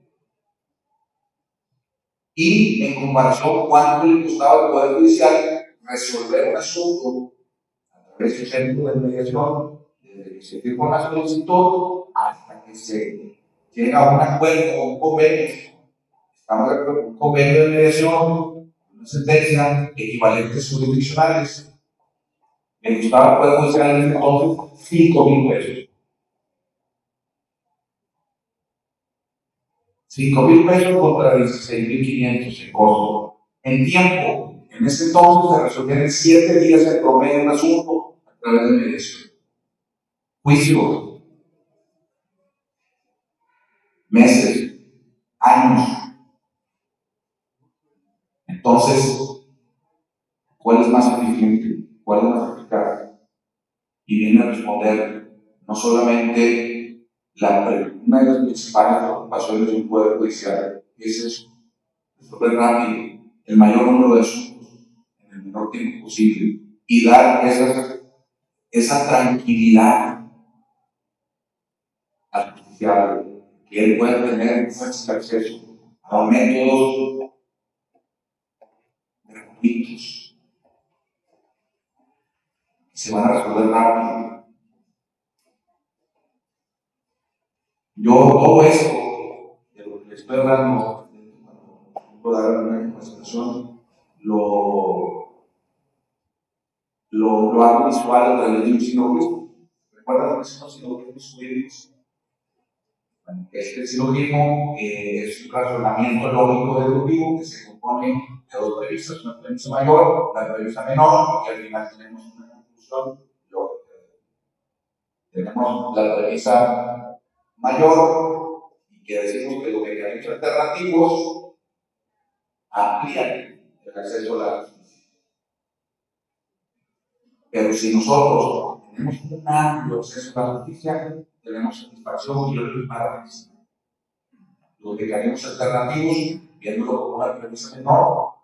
Y en comparación, ¿cuánto le costaba al Poder Judicial resolver un asunto a través del centro de mediación, desde que se firma una solicitud hasta que se llega a un acuerdo o un convenio? Estamos de acuerdo, un convenio de mediación, una sentencia, equivalentes jurisdiccionales. Le costaba al Poder Judicial en ese entonces 5,000 pesos. 5,000 pesos contra 16,500 en costo. En tiempo, en ese entonces se resolvían en 7 días en promedio un asunto a través de mediación. Juicio, meses, años. Entonces, ¿cuál es más eficiente? ¿Cuál es más eficaz? Y viene a responder no solamente una de las principales preocupaciones de un poder judicial, es eso, resolver rápido el mayor número de asuntos en el menor tiempo posible y dar esa tranquilidad al justiciable, que él pueda tener fácil acceso a métodos gratuitos que se van a resolver rápido. Yo todo esto de lo que les estoy hablando, cuando puedo dar una demostración, lo hago visual a través de un silogismo. ¿Recuerdan lo que son los silogismos jurídicos? Bueno, este silogismo es un razonamiento lógico deductivo que se compone de 2 premisas, una premisa mayor, una premisa menor, y al final tenemos una conclusión lógica. Tenemos la premisa mayor, y que decimos que los mecanismos alternativos amplían el acceso a la justicia. Pero si nosotros tenemos un amplio acceso a la justicia, tenemos satisfacción y yo para los mecanismos alternativos, viéndolo como una premisa menor,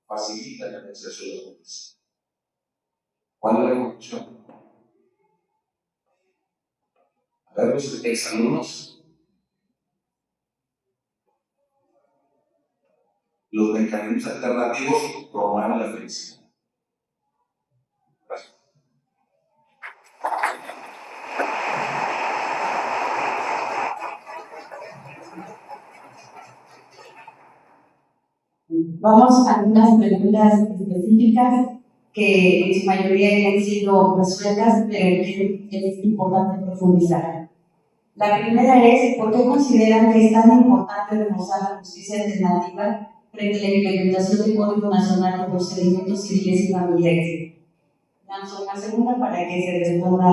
facilitan el acceso a la justicia. ¿Cuál es la conclusión? A ver, los exalumnos, los mecanismos alternativos promueven la felicidad. Gracias. Vamos a algunas preguntas específicas que en su mayoría han sido resueltas, pero que es importante profundizar. La primera es, ¿por qué consideran que es tan importante reforzar la justicia alternativa frente a la implementación del Código Nacional de Procedimientos Civiles y Familiares? Lanzo una segunda para que se responda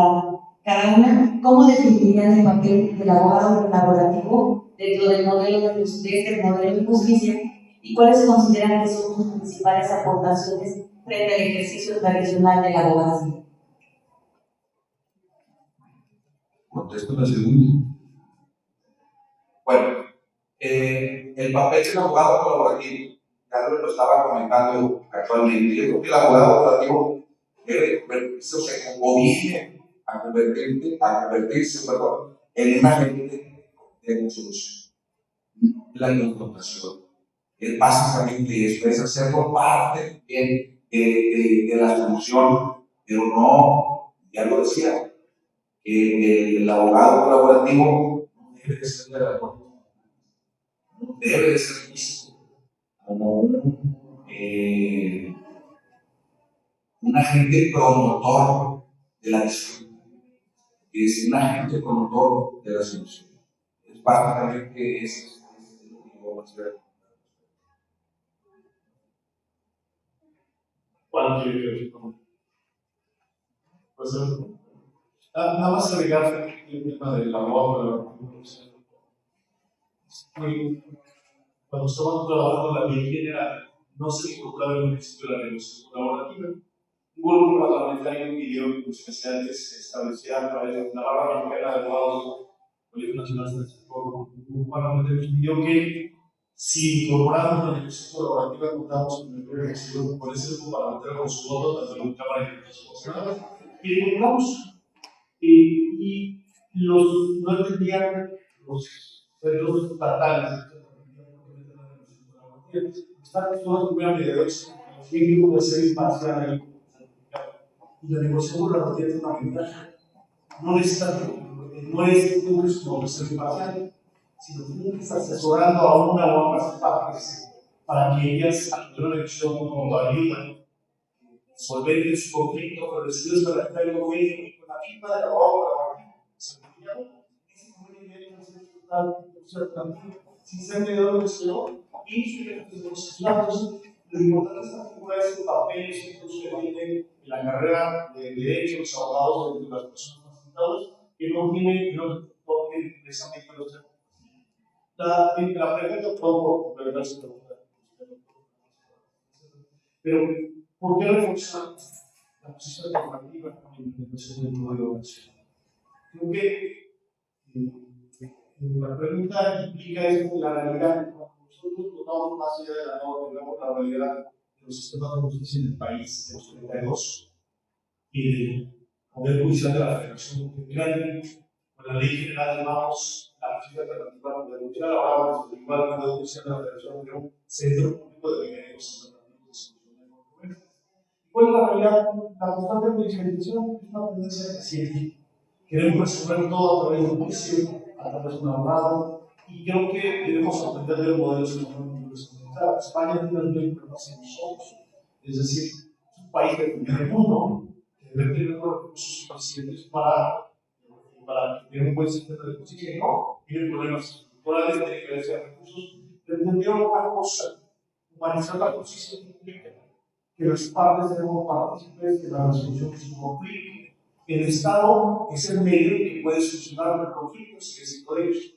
cada una. ¿Cómo definirían el papel del abogado colaborativo dentro del modelo de este modelo de justicia? ¿Y cuáles consideran que son sus principales aportaciones frente al ejercicio tradicional de la abogacía? Contesto la segunda. Bueno, el papel del abogado colaborativo, ya lo estaba comentando actualmente. Yo creo que el abogado colaborativo eso se conviene convertirse, perdón, en un agente de construcción. La confrontación es básicamente esto, es hacerlo parte de la solución, pero no, ya lo decía, el abogado colaborativo no debe de ser de la corte, no debe de ser visto como un agente promotor de la discusión, es un agente promotor de la solución. Es básicamente eso lo que vamos a hacer. ¿Cuál quiere que responda? Pues nada más agregar el tema del abogado. Cuando estamos trabajando la ley general, no se incorporaba el principio de la negociación colaborativa. Un grupo parlamentario pidió que especiales se estableciera a través de la barra mexicana de abogados, Colegio Nacional de Estado, un grupo parlamentario pidió que si incorporamos la negociación colaborativa, contamos con el primer ejercicio por ese grupo parlamentario con su voto, tanto en la Cámara de Diputados y lo incorporamos. Y no entendían los centros estatales. Están todos muy mediadores, y puede ser imparcial ahí. Y la negociación colaborativa es una ventaja. No es como ser imparcial, sino que estás asesorando a una u otras partes para que ellas, al tener una elección como ayuda, solventen su conflicto, pero decides para que el gobierno con la firma de la obra, sin ser mediador de su y los lados, lo importante de esta figura es el papel que tiene en la carrera de derecho, los abogados de las personas facilitadas, que no toquen precisamente los temas. La pregunta puedo verdad se pregunta. Pero, ¿por qué reforzar la posición normativa en la implementación del modelo de acción? Creo que la pregunta implica es la realidad. Nosotros notamos más allá de la norma, digamos, la realidad de los sistemas de justicia en el país, de los 32, y del Poder Judicial de la Federación. Con la Ley General llamamos la justicia alternativa al Poder Judicial, ahora igual el Poder Judicial de la Federación de un centro público de mecanismos alternativos de solución de controversias. ¿Cuál es la realidad? La constante judicialización es una tendencia creciente. Queremos resolver todo a través de un juicio, a través de un abogado, y creo que debemos aprender de los modelos económicos. España tiene el mismo que nosotros, es decir, es un país del primer mundo que debe tener los recursos suficientes para tener un buen sistema de justicia. Y no, tiene problemas estructurales, tiene que ver recursos, pero entendieron una cosa: humanizar la justicia pública, que las partes debemos participar de la resolución de su conflicto. El Estado es el medio que puede solucionar los conflictos, que es el derecho.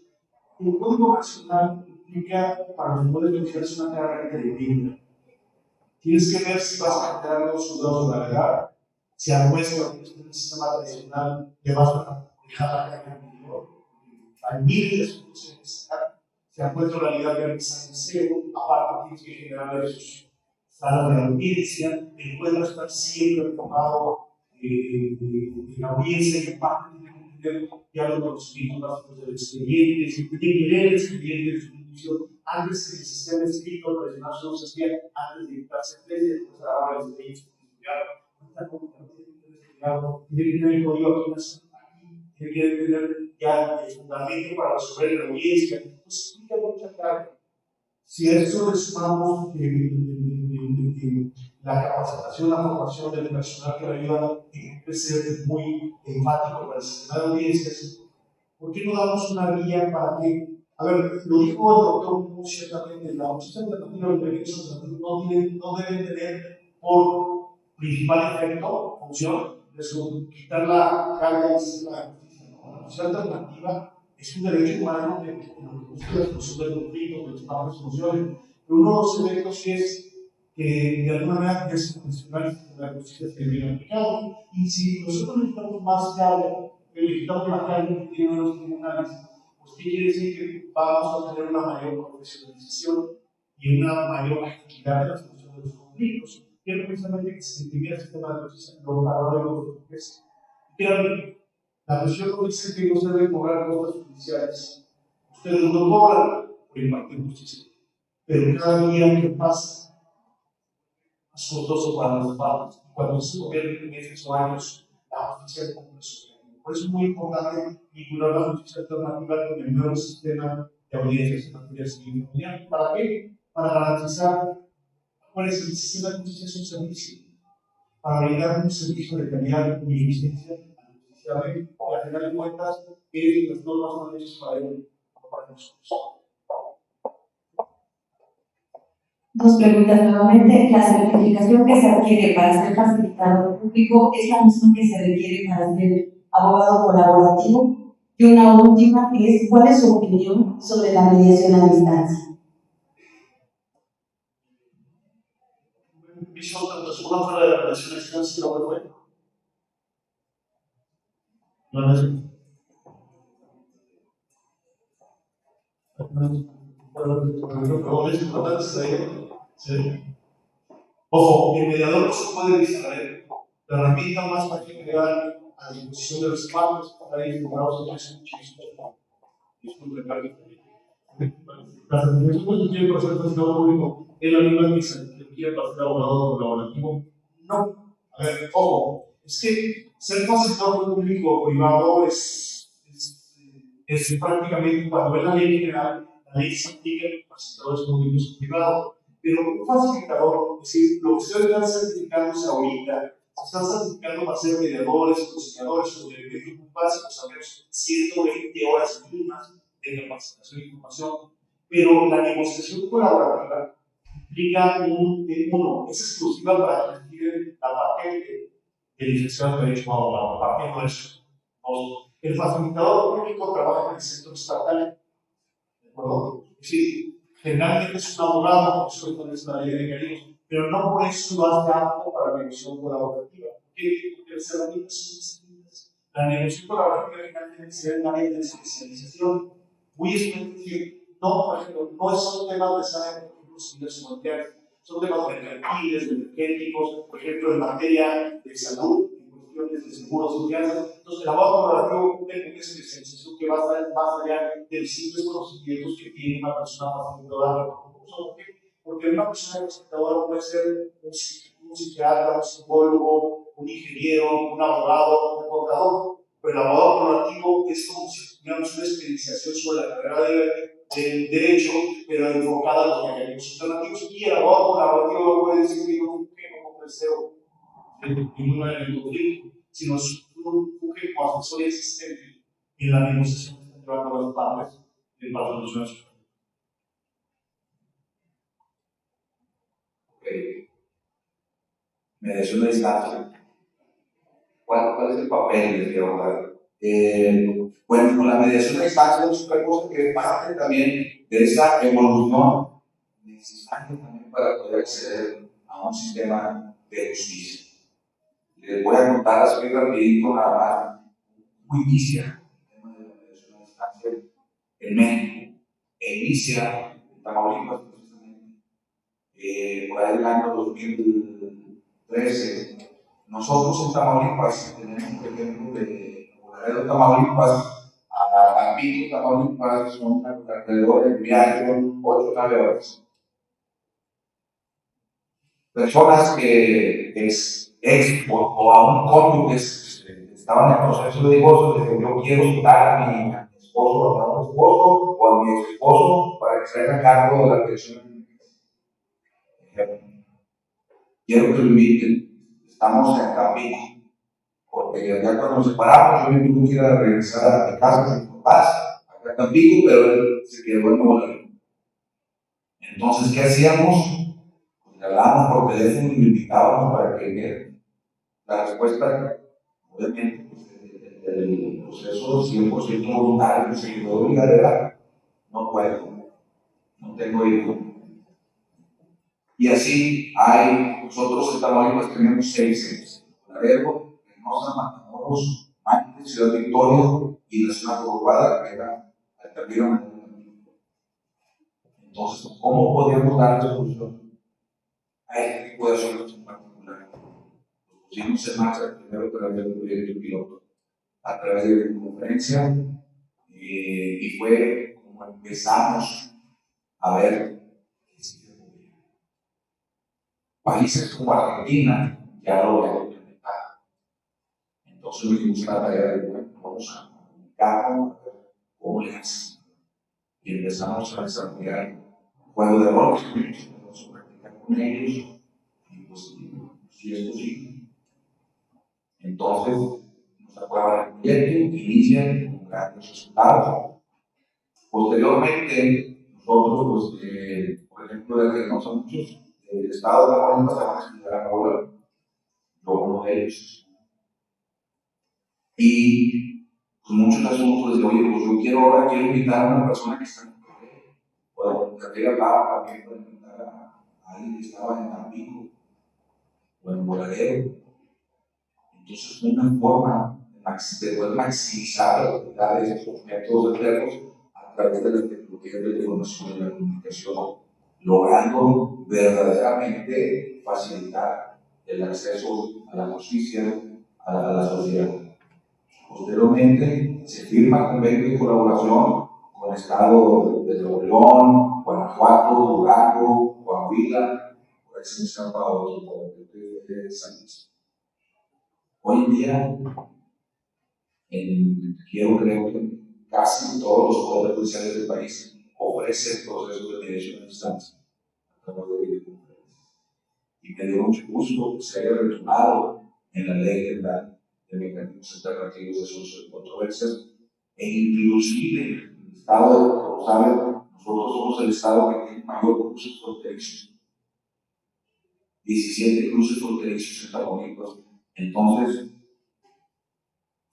El Código Nacional implica para los poderes judiciales una carga credible. Tienes que ver si vas a generar nuevos juzgados de la verdad, si al juez en un sistema tradicional le vas a dejar la carga anterior. Hay miles de asuntos en necesidad. Si al juez de realidad ya empieza en cero, aparte tienes que generar esos salas de audiencia, el juez va a estar siempre enfocado en la audiencia, y en parte tiene que tener ya los conocimientos básicos del expediente, tiene que leer el expediente de su inicio. Antes el sistema escrito tradicional solo se hacía antes de dictarse sentencia, después ahora el expediente estudiado. Tiene que tener el código aquí, tiene que tener ya el fundamento para resolver la audiencia. Pues implica mucha carga. Si a eso le sumamos la capacitación, la formación del personal que la ayuda, tiene que ser muy enfático para el sistema de audiencias, ¿por qué no damos una guía para que, a ver, lo dijo el doctor muy ciertamente, la justicia alternativa y los mecanismos alternativos no deben tener por principal efecto, función, quitar la carga del sistema de justicia? La justicia alternativa es un derecho humano que busca la solución del conflicto, que los partes solucionen. Pero uno de los efectos es que de alguna manera descondicionar la justicia que viene aplicado. Y si nosotros necesitamos más carga, el legislador de la carga que tiene los tribunales, pues ¿qué quiere decir? Que vamos a tener una mayor profesionalización y una mayor agilidad de la solución de los conflictos. Quiero precisamente que se simplifique el sistema de justicia, lo paradójico que es. La cuestión no dice que no se deben cobrar costas judiciales. Ustedes no cobran por impartir justicia, pero cada día que pasa es costoso para los padres. Cuando se gobiernan meses o años, la justicia cumple su objetivo. Por eso es muy importante vincular la justicia alternativa con el nuevo sistema de audiencias en materia civil y criminal. ¿Para qué? Para garantizar cuál es el sistema de justicia, es un servicio, para brindar un servicio de calidad y eficiencia al justiciable, y al final de cuentas, que las normas son hechas para él, no para nosotros. Dos preguntas nuevamente. ¿La certificación que se adquiere para ser facilitador público es la misma que se requiere para ser abogado colaborativo? Y una última es, ¿cuál es su opinión sobre la mediación a distancia? ¿Visto tanto su contra de la relación a distancia como fue? No es. Ojo, el mediador no se puede distraer. La herramienta más fácil que da a disposición de los partes para ir informados de eso disculpe, la certificación que quiere pasar facilitador público es la misma que se quiere pasar abogado colaborativo. No. A ver, ojo, es que ser facilitador público o privado es prácticamente cuando es la ley general, la ley se aplica en facilitadores públicos y privados. Pero un facilitador, es decir, lo que ustedes están certificándose ahorita, se están certificando para ser mediadores, conciliadores o derechos básicos, a menos 120 horas mínimas de capacitación y formación. Pero la negociación colaborativa implica uno, es exclusiva para recibir la parte de licenciado de derecho abogado, la parte nuestra. El facilitador público trabaja en el sector estatal, ¿de acuerdo? Es decir, generalmente es un abogado, por eso con esta ley de requeridos, pero no por eso lo hace apto para la negociación colaborativa. Porque las herramientas son distintas. La negociación colaborativa generalmente se ve en área de especialización muy específica. No, por ejemplo, no son temas de saber, por ejemplo, civiles o monetarios, son temas mercantiles, energéticos, por ejemplo, en materia de salud, en cuestiones de seguros y fianzas. Entonces, el abogado colaborativo cumple con una especialización que va más allá de los simples conocimientos que tiene una persona facilitadora. ¿Por qué? Porque una persona facilitadora puede ser un psiquiatra, un psicólogo, un ingeniero, un abogado, un contador. Pero el abogado colaborativo es como si tuviéramos una especialización sobre la carrera del derecho, pero enfocada a los mecanismos alternativos. Y el abogado colaborativo puede decir que no como deseo ninguna en el conflicto, sino un enfoque como asesor existente en la negociación que están llevando las partes para solucionar su problema. Mediación a distancia. ¿Cuál es el papel de este abogado? Bueno, con la mediación a distancia es otra cosa que es parte también de esa evolución necesaria también para poder acceder a un sistema de justicia. Les voy a contar así rapidito nada más cómo inicia el tema de la mediación a distancia en México. Inicia en Tamaulipas, precisamente, por ahí del año 2013. Nosotros en Tamaulipas tenemos, por ejemplo, de Laredo, Tamaulipas a Tampico, Tamaulipas, son alrededor del viaje de 8 o 9 horas. Personas que o a un cónyuge estaban en proceso de divorcio, les digo, yo quiero quitar a mi esposo, a mi esposo o a mi ex esposo para que se haga cargo de la pensión. Quiero que lo inviten. Estamos en Tampico, porque ya cuando nos separamos, yo me tuve que ir a regresar a mi casa de mis papás, acá en Tampico, pero él se quedó en Nuevo León. Entonces, ¿qué hacíamos? Pues le hablábamos por teléfono y lo invitábamos para que viniera. La respuesta, obviamente, el proceso 100% voluntario que se quedó obligatorio, no puedo, no tengo hijos. Y así hay, nosotros en Tamaulipas tenemos 6 centros: Laredo, Reynosa, Matamoros, Mántico, Ciudad Victoria y la zona urbana que era Altamira. Entonces, ¿cómo podríamos dar solución a este tipo de asuntos en particular? Pusimos en marcha primero para ver el proyecto piloto. a través de videoconferencia, y fue como empezamos a ver que sí se podía. Países como Argentina ya lo habían implementado. Entonces nos dimos la tarea de, bueno, vamos a comunicarnos, a ver cómo le hacemos. Y empezamos a desarrollar un juego de roles, empezamos a practicar con ellos, y pues, si es posible. Entonces, nos aprueban el proyecto, inician con grandes resultados. Posteriormente, nosotros, pues, por ejemplo, desde que no son muchos, el Estado de la Cuenca se van a estudiar ahora, yo uno de ellos. Y pues, muchos asuntos de, oye, pues yo quiero invitar a una persona que está en el proyecto. O también hablaba también para invitar a alguien que estaba en Tampico o en Voladero. Entonces, una forma de poder maximizar las actividades de estos métodos externos a través de las tecnologías de la información y la comunicación, logrando verdaderamente facilitar el acceso a la justicia a la sociedad. Posteriormente, se firma convenio de colaboración con el Estado de Nuevo León, Guanajuato, Durango, Coahuila, por ahí se me escapa otro, de San Luis. Hoy en día, quiero creer que casi todos los poderes judiciales del país ofrecen procesos de mediación a distancia a través de videoconferencias. Y me dio mucho gusto que se haya retomado en la ley general de mecanismos alternativos de solución de controversias, e inclusive en el Estado, como saben, nosotros somos el Estado que tiene mayor cruces fronterizos, 17 cruces fronterizos en Tamaulipas. Entonces,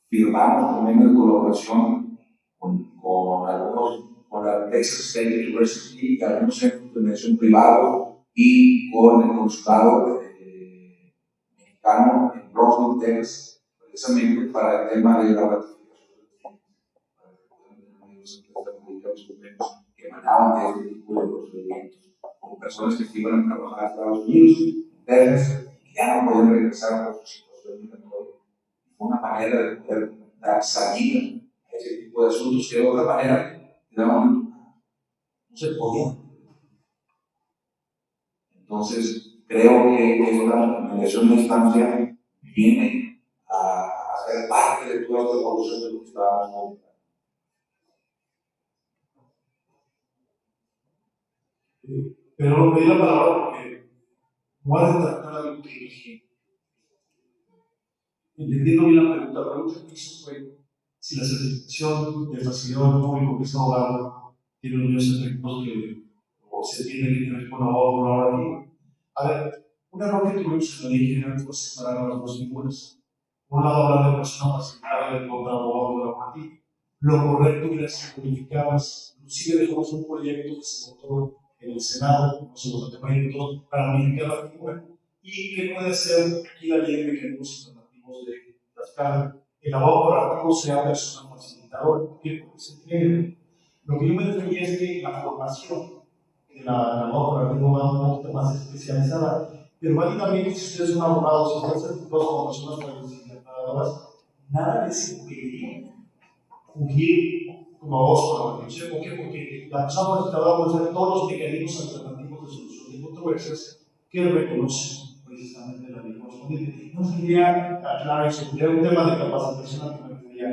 firmamos convenio de colaboración con la Texas State University y algunos centros de mediación privados y con el consulado mexicano en Brownsville, Texas, precisamente para el tema de la ratificación que emanaban de este tipo de procedimientos, con personas que iban a trabajar a Estados Unidos, Texas, y ya no podían regresar por su situación migratoria. Fue una manera de poder dar salida a ese tipo de asuntos que de otra manera no se podía. Entonces, creo que esta mediación de instancia viene a ser parte de toda esta evolución de lo que estábamos comentando. Pero pedí la palabra porque voy a tratar algo que dije. Entendiendo bien la pregunta que hizo fue si la certificación de facilitador público que es abogado tiene unos efectos que o se tiene que tener con abogado por ahora aquí. A ver, un error que tuvimos en la ley general fue separar las dos figuras. Por un lado, hablar de persona facilitada y contra abogado colaborativo. Lo correcto hubiera sido unificarlas, inclusive dejamos un proyecto que se votó en el Senado, no se votó anteproyectos, para unificar la figura. ¿Y qué puede hacer aquí la ley de mecanismos alternativos de Tlaxcala? El abogado colaborativo sea persona facilitadora, que se entregue. Lo que yo me refería es que la formación de la abogado colaborativo va un poquito más especializada, pero válidamente si usted es un abogado, si están certificados como personas facilitadoras, nada les impediría fungir como abogado colaborativo. ¿Por qué? Porque la persona facilitadora puede hacer todos los mecanismos alternativos de solución de controversias que reconoce precisamente la ley correspondiente. No quería aclarar eso, era un tema de capacitación al que me refería.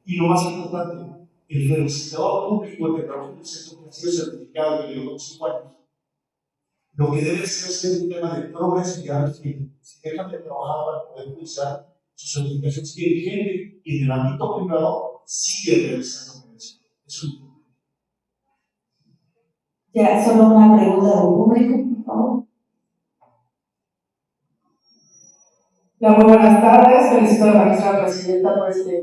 Y lo más importante, el felicitador público, el que trabaja en el sector que ha sido certificado que lleva 5 años, lo que debe ser un tema de progresividad, que si dejan de trabajar para poder utilizar su certificación sigue vigente y en el ámbito privado sigue realizando mediación. Es un punto. Ya, solo una pregunta del público, por favor. Muy buenas tardes, felicito a la magistrada presidenta por este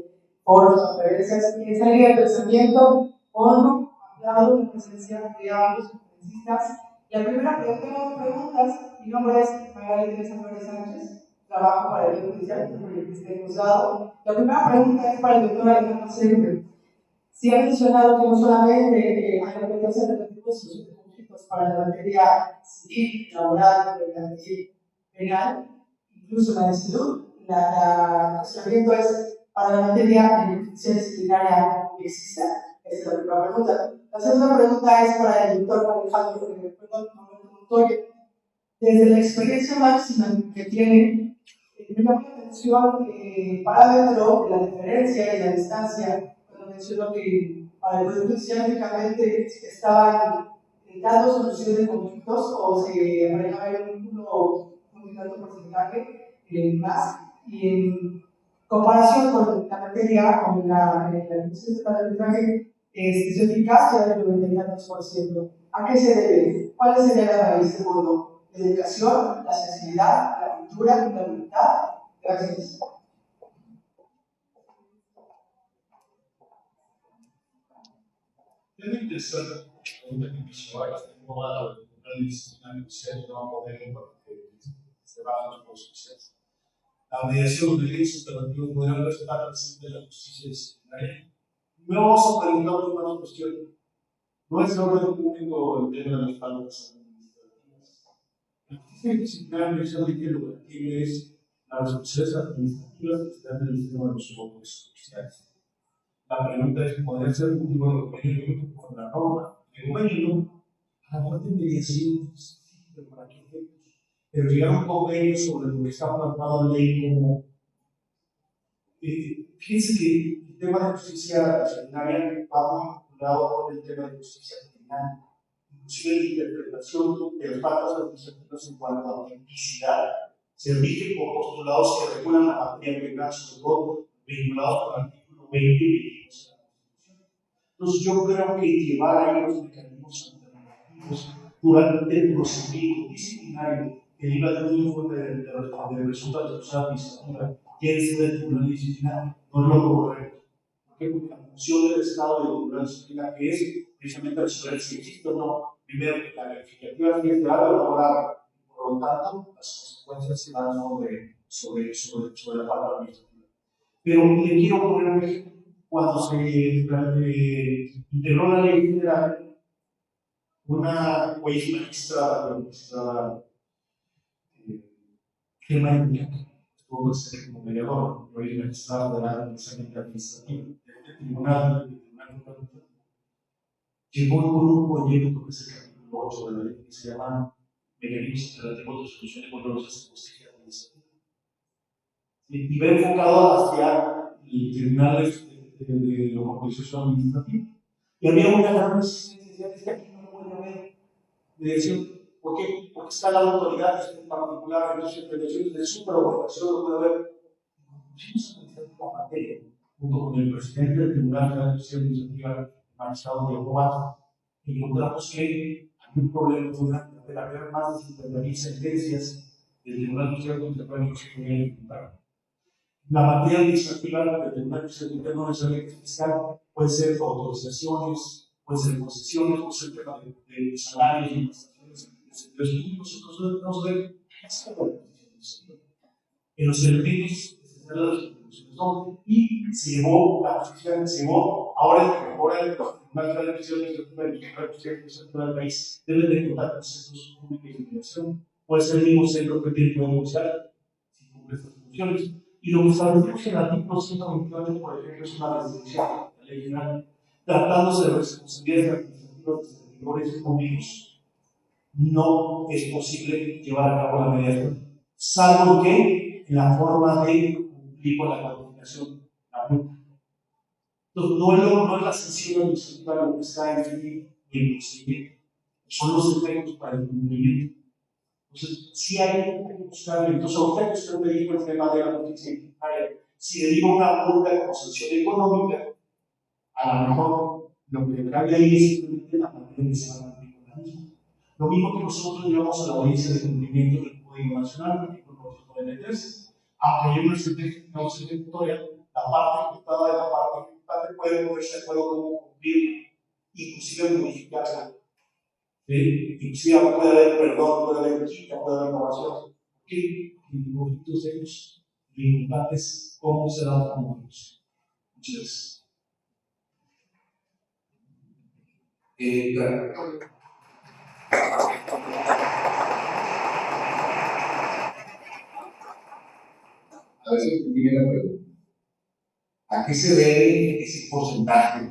foro de conferencias y esta línea de pensamiento, honro, aplaudo la presencia de ambos conferencistas. La primera pregunta, tengo dos preguntas. Mi nombre es Magali Teresa Flores Sánchez, trabajo para el Poder Judicial, por el que esté juzgado. La primera pregunta es para el doctor Alejandro Serve. Si ha mencionado que no solamente hay competencias de recursos y conflictos para la materia civil, laboral, mercantil, penal, incluso la de salud, el cuestionamiento es para la materia de justicia disciplinaria exista? Esa es la primera pregunta. La segunda pregunta es para el doctor Alejandro Montoya. Desde la experiencia máxima que tiene, me llama la atención el parámetro de la diferencia y la distancia, cuando mencionó que para el Poder Judicial únicamente estaban dando solución de conflictos o se manejaba un alto porcentaje más, y en comparación con la materia, con la Comisión de Arbitraje, su eficacia del 92%. ¿A qué se debe? ¿Cuál sería la raíz de fondo? La educación, la sensibilidad, la cultura, la voluntad. Gracias. Es interesante la pregunta que me hizo ahora, cómo va la disciplina judicial y no va a poder porque se bajan los procesos. La mediación de derechos alternativos podrán respetar al presidente de la justicia disciplinaria. No vamos a preguntar una cuestión. No es orden público el tema de las faltas administrativas. La justicia disciplinaria precisamente lo que tiene es las responsabilidades administrativas que están en el sistema de los poderes judiciales. La pregunta es: ¿podría ser un tipo de convenio con la norma de convenio a la parte de mediación para qué efectos? Pero llegar a un convenio sobre lo que está plasmado en ley como. Fíjense que el tema de justicia disciplinaria va muy vinculado con el tema de justicia criminal, inclusive la interpretación de las faltas administrativas en cuanto a autenticidad. Se rige por postulados que regulan la materia penal, sobre todo vinculados con el artículo 20 y 22 de la Constitución. Entonces, yo creo que llevar ahí los mecanismos alternativos durante el procedimiento disciplinario que deriva de un informe de resultados de justicia administrativa, quiere ser el tribunal disciplinario, no es lo correcto. Porque la función del Estado y del tribunal disciplinario, que es precisamente resolver si existe o no, primero que la calificativa es grave o no grave. Por lo tanto, las consecuencias se dan sobre la falta administrativa. Pero le quiero poner un ejemplo. Cuando se integró la ley federal, una juez magistrada, Gemma Iñak, estuvo presente como mediador, juez magistrada federal administrativa de este tribunal, llegó con un proyecto que es el capítulo 8 de la ley, que se llama Mecanismos Alternativos de Solución de Controversias de Justicia Administrativa. Y va enfocado hacia el tribunal de composición administrativa. Y había una gran resistencia, decía: es que aquí no puede haber mediación. ¿Por qué? Porque está la autoridad en particular, entonces mediaciones de superagotación no puede haber. Pusimos a analizar la materia, junto con el presidente del Tribunal de Justicia Administrativa, magistrado Diego Bato, y encontramos que hay un problema muy grande, de haber más de 50.000 sentencias del Tribunal de Justicia Administrativa que se podían ejecutar. La materia administrativa del Tribunal de Justicia Administrativa no necesariamente fiscal, puede ser autorizaciones, puede ser concesiones, puede ser tema de salarios y prestaciones de servicios públicos. Entonces, vamos a ver qué hace la justicia administrativa en los elementos esenciales de las instituciones, y se llevó la justicia, se llevó ahora el Tribunal de Justicia Administrativa y el Tribunal de Justicia Administrativa del país deben de contar con centros públicos de mediación. Puede ser el mismo centro que tiene que negociar si cumple estas funciones. Y lo que establecemos en el artículo 128, por ejemplo, es una residencia de la ley general, tratándose de responsabilidades administrativas de servidores públicos. No es posible llevar a cabo la mediación, salvo que en la forma de cumplir con la calificación. Entonces, no es la sanción administrativa lo que está en el procedimiento, son los efectos para el cumplimiento. Entonces, si hay que buscar, entonces ahorita que usted me dijo el tema de la justicia disciplinaria, si deriva una multa como sanción económica, a lo mejor lo que cabe ahí es simplemente la materia que se va a cumplir con la misma. Lo mismo que nosotros llevamos a la audiencia de cumplimiento del Código Nacional, artículo 993, aunque hay una sentencia ejecutoria, la parte ejecutada de la parte ejecutante puede ponerse de acuerdo cómo cumplir, inclusive modificarla. Inclusive puede haber perdón, puede haber quita, puede haber innovación. ¿Qué? En conflictos de ellos, lo importante es cómo se da la comunicación. Muchas gracias. A ver si entendí bien la pregunta. ¿A qué se debe ese porcentaje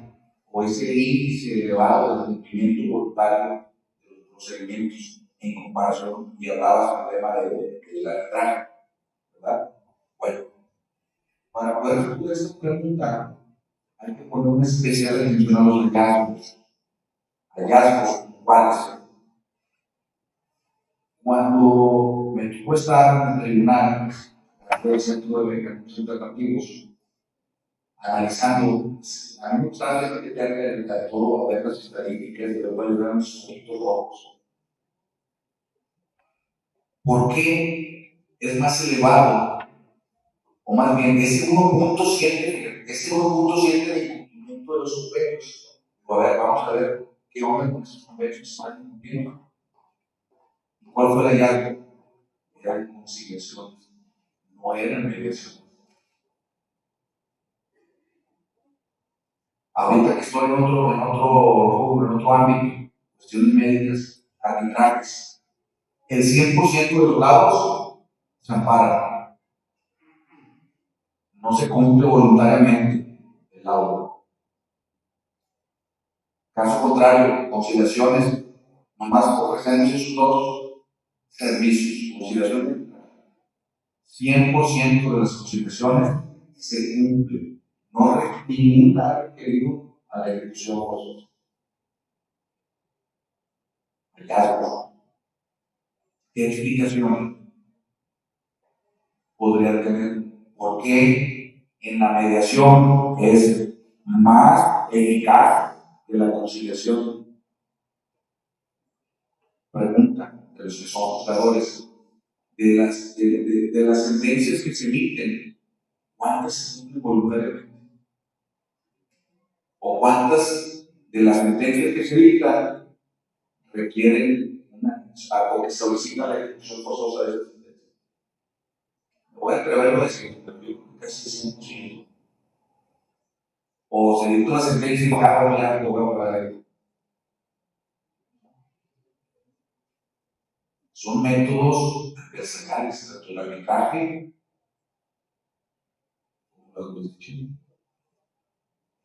o ese índice elevado de cumplimiento voluntario de los procedimientos en comparación, y hablabas del tema del arbitraje, ¿verdad? Bueno, para poder responder esta pregunta, hay que poner una especial atención a los hallazgos. Hallazgos, ¿cuáles? Cuando me tocó estar en el tribunal, en el Centro de Mecanismos Alternativos, analizando, a mí me gusta de todo, ver las estadísticas de los cuales eran los puntos rojos. ¿Por qué es más elevado? O más bien, ese 1.7 de incumplimiento de los convenios. A ver, vamos a ver qué onda con esos convenios que están incumpliendo. ¿Cuál fue el hallazgo? Eran conciliaciones, no eran mediaciones. Ahorita que estoy en otro ámbito, cuestiones médicas, arbitrajes, el 100% de los laudos se amparan. No se cumple voluntariamente el laudo. Caso contrario, conciliaciones, nomás ofrecemos esos dos servicios, conciliaciones. 100% de las conciliaciones se cumplen. No ninguna requerido a la ejecución forzosa. Hallazgo. ¿Qué explicación podría tener? ¿Por qué en la mediación es más eficaz que la conciliación? Pregunta de los que son juzgadores. De las sentencias que se emiten, ¿cuántas se cumplen voluntariamente? ¿O cuántas de las sentencias que se dictan requieren algo que solicita la ejecución forzosa de esa sentencia? Me voy a atreverlo a decir, casi es imposible. O se dicta una sentencia y ya lo voy a pagar ahí. Son métodos adversariales, tanto el arbitraje como la jurisdicción.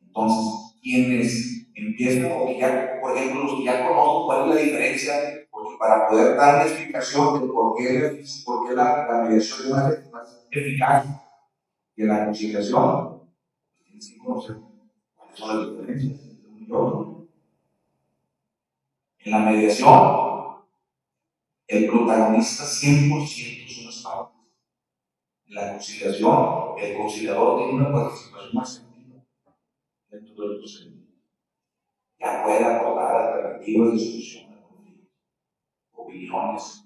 Entonces, quienes empiezan, o que ya, por ejemplo, los que ya conocen cuál es la diferencia, porque para poder dar una explicación de por qué la mediación es más eficaz que la conciliación, tienes que conocer cuáles son las diferencias entre uno y otro. En la mediación, el protagonista 100% son las partes. En la conciliación, el conciliador tiene una participación más activa dentro del procedimiento. Ya puede aportar alternativas de solución a conflictos, opiniones.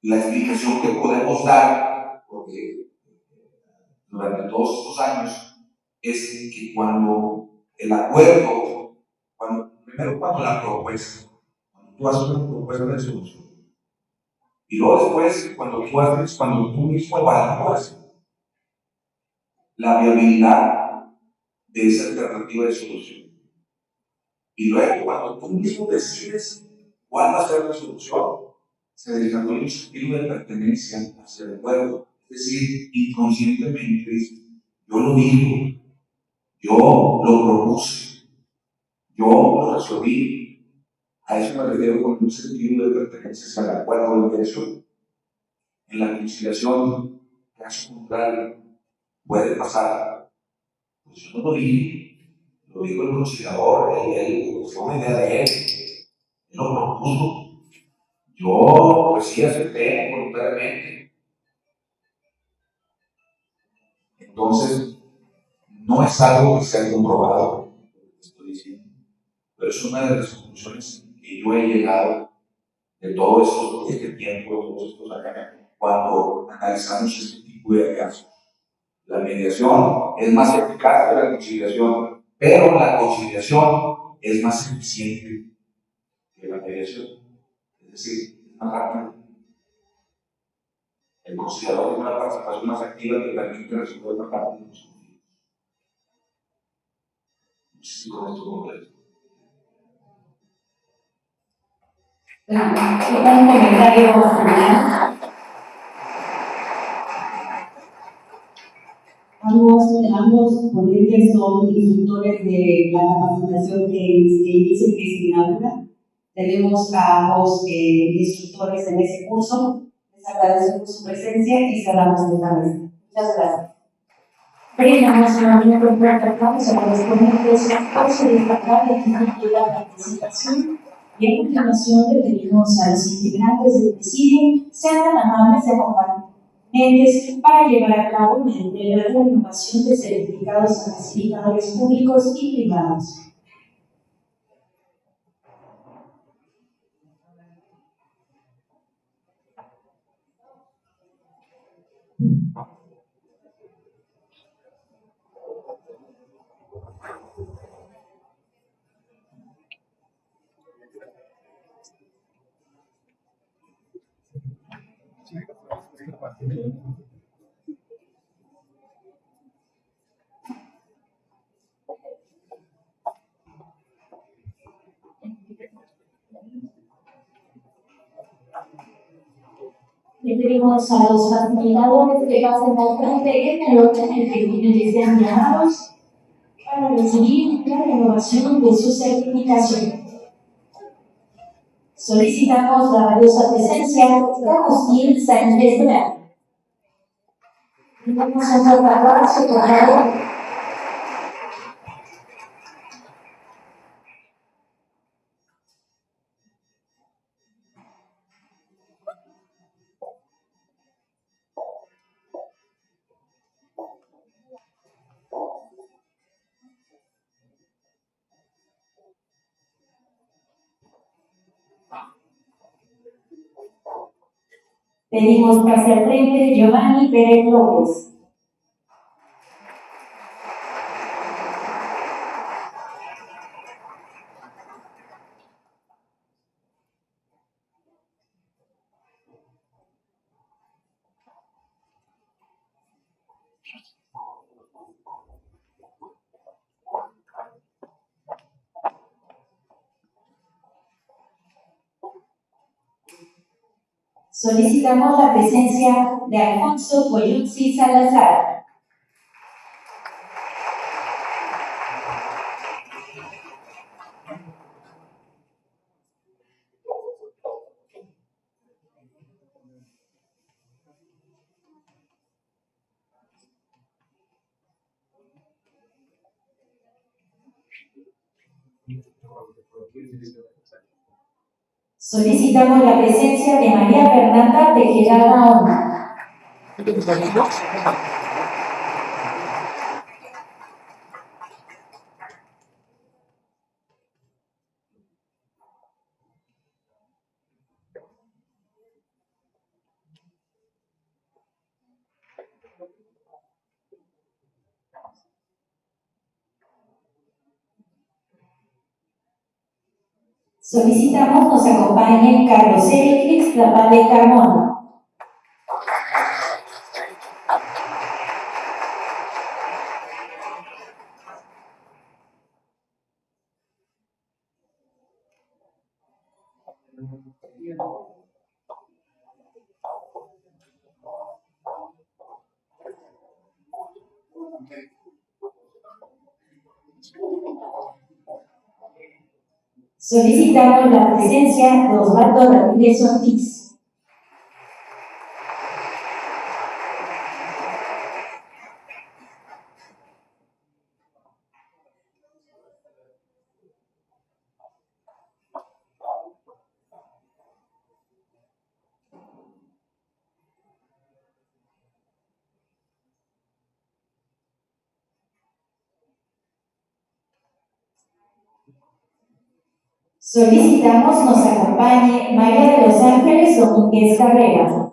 La explicación que podemos dar, porque durante todos estos años, es que cuando el acuerdo, primero cuando la propuesta, cuando tú haces una propuesta de solución, y luego después cuando tú mismo evalúas la viabilidad de esa alternativa de solución. Y luego, cuando tú mismo decides cuál va a ser la solución, se desarrolla un sentido de pertenencia hacia el acuerdo. Es decir, inconscientemente dices, yo lo digo, yo lo propuse, yo lo resolví. A eso me refiero con un sentido de pertenencia hacia el acuerdo de mediación. En la conciliación, caso contrario, puede pasar. Pues yo no lo dije, lo dijo el conciliador, él fue una idea de él lo propuso. Yo, pues sí, acepté voluntariamente. Entonces, no es algo que sea comprobado, estoy diciendo, pero es una de las conclusiones que yo he llegado de todo este tiempo, de todos estos años, cuando analizamos este tipo de casos. La mediación es más eficaz que la conciliación, pero la conciliación es más eficiente que la mediación. Es decir, es más rápido. El conciliador tiene una participación más activa que permite resolver más rápido los conflictos. No sé si con esto completo. Un comentario final. Ambos ponentes son instructores de la capacitación que se inaugura. Tenemos a ambos instructores en ese curso. Les agradezco por su presencia y cerramos esta mesa. Muchas gracias. Brindamos nuevamente un fuerte aplauso a los ponentes por su destacable actitud de participación. Y a continuación le pedimos a los integrantes del presidio sean tan amables de acompañarnos para llevar a cabo una entrega de renovación de certificados a facilitadores públicos y privados. Le pedimos a los facilitadores que pasen al frente en el orden en que sean llamados para recibir la renovación de su certificación. Solicitamos la valiosa presencia de Agustín Sánchez Durán. Vamos a tratar su trabajo. Pedimos pase al frente Giovanni Pérez López. Solicitamos la presencia de Alfonso Coyuzzi Salazar. Solicitamos la presencia de María Fernanda Tejeda Gaona. Solicitamos nos acompañe Carlos Ericlix Lapale Carmona. Solicitamos la presencia de Osvaldo Ramírez Ortiz. Solicitamos nos acompañe María de los Ángeles Domínguez Carrera.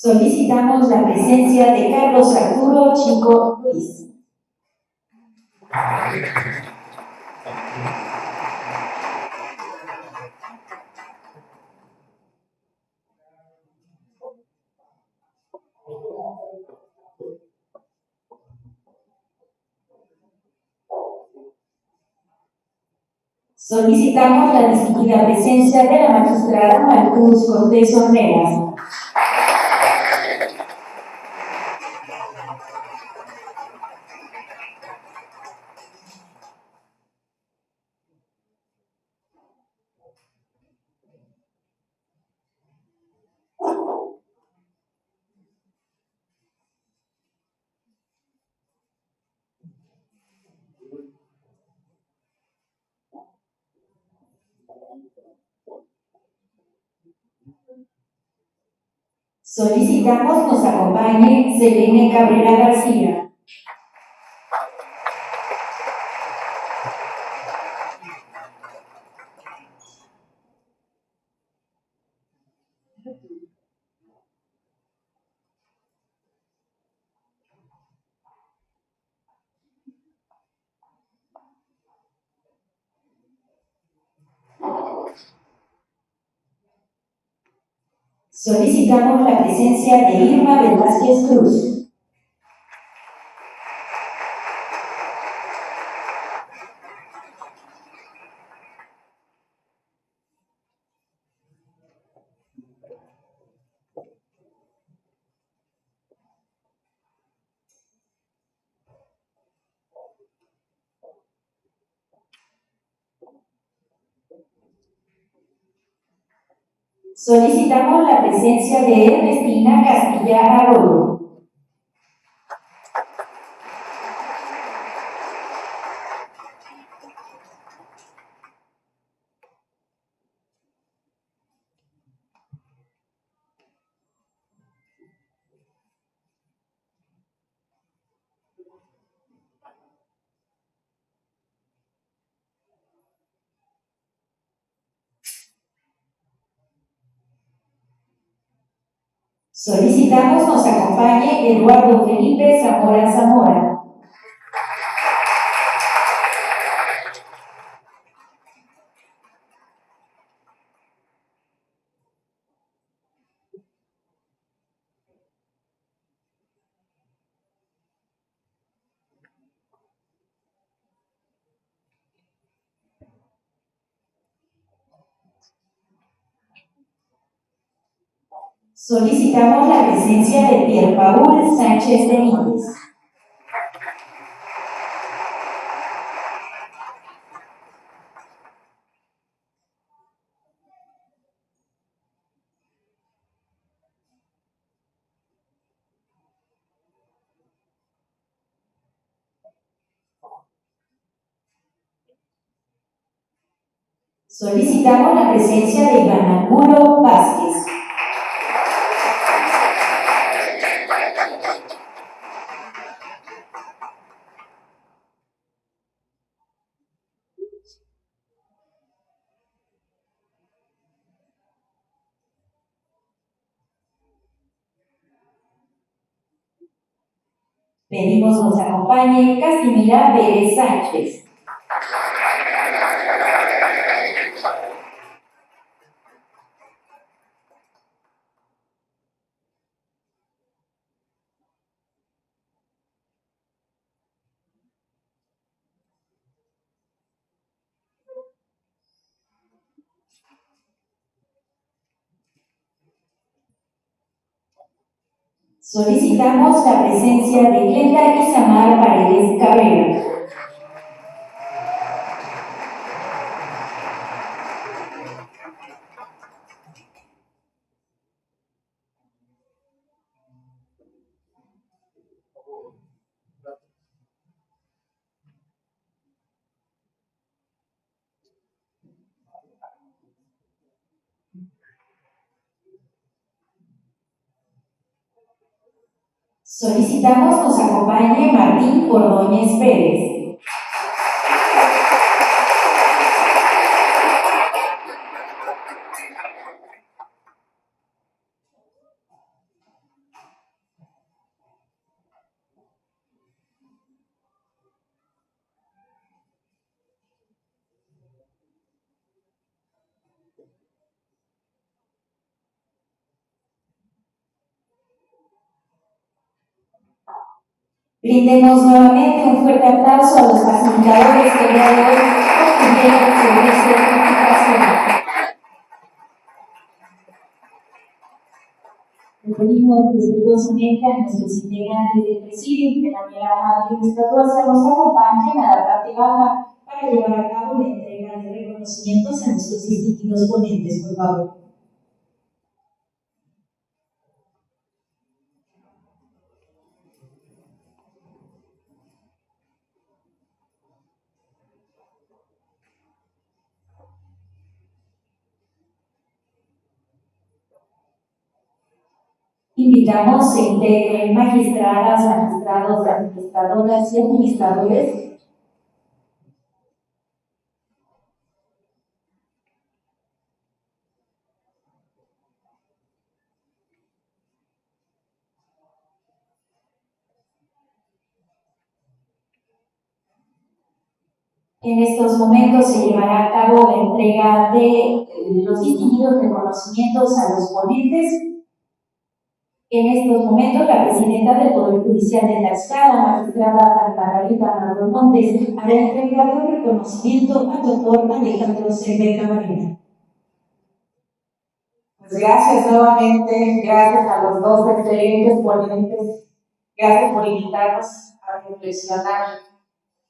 Solicitamos la presencia de Carlos Arturo Chico Ruiz. Solicitamos la distinguida presencia de la magistrada Maricruz Cortés Ornelas. Solicitamos nos acompañe Selene Cabrera García. Solicitamos la presencia de Irma Velázquez Cruz. Solicitamos la presencia de Ernestina Castilla Arroyo. Solicitamos nos acompañe Eduardo Felipe Zamora Zamora. Solicitamos la presencia de Pierre Paul Sánchez de Níñez. Solicitamos la presencia de Iván Angulo Vázquez. Pedimos nos acompañe Casimira Pérez Sánchez. Solicitamos la presencia de Glenda Isamar Paredes Cabrera. Solicitamos nos acompañe Martín Ordóñez Pérez. Brindemos nuevamente un fuerte aplauso a los facilitadores que el día de hoy obtuvieron sobre certificación. Le pedimos respetuosamente a nuestros integrantes del presidium de la manera amable y respetuosa nos acompañen a la parte baja para llevar a cabo la entrega de reconocimientos a nuestros distinguidos ponentes, por favor. Invitamos a integren magistradas, magistrados, administradoras y administradores. En estos momentos se llevará a cabo la entrega de los distinguidos reconocimientos a los ponentes. En estos momentos, la presidenta del Poder Judicial de Tlaxcala, magistrada Margarita Amador Montes, hará entrega de un reconocimiento al doctor Alejandro Cepeda Camarena. Pues gracias nuevamente, gracias a los dos excelentes ponentes, gracias por invitarnos a reflexionar,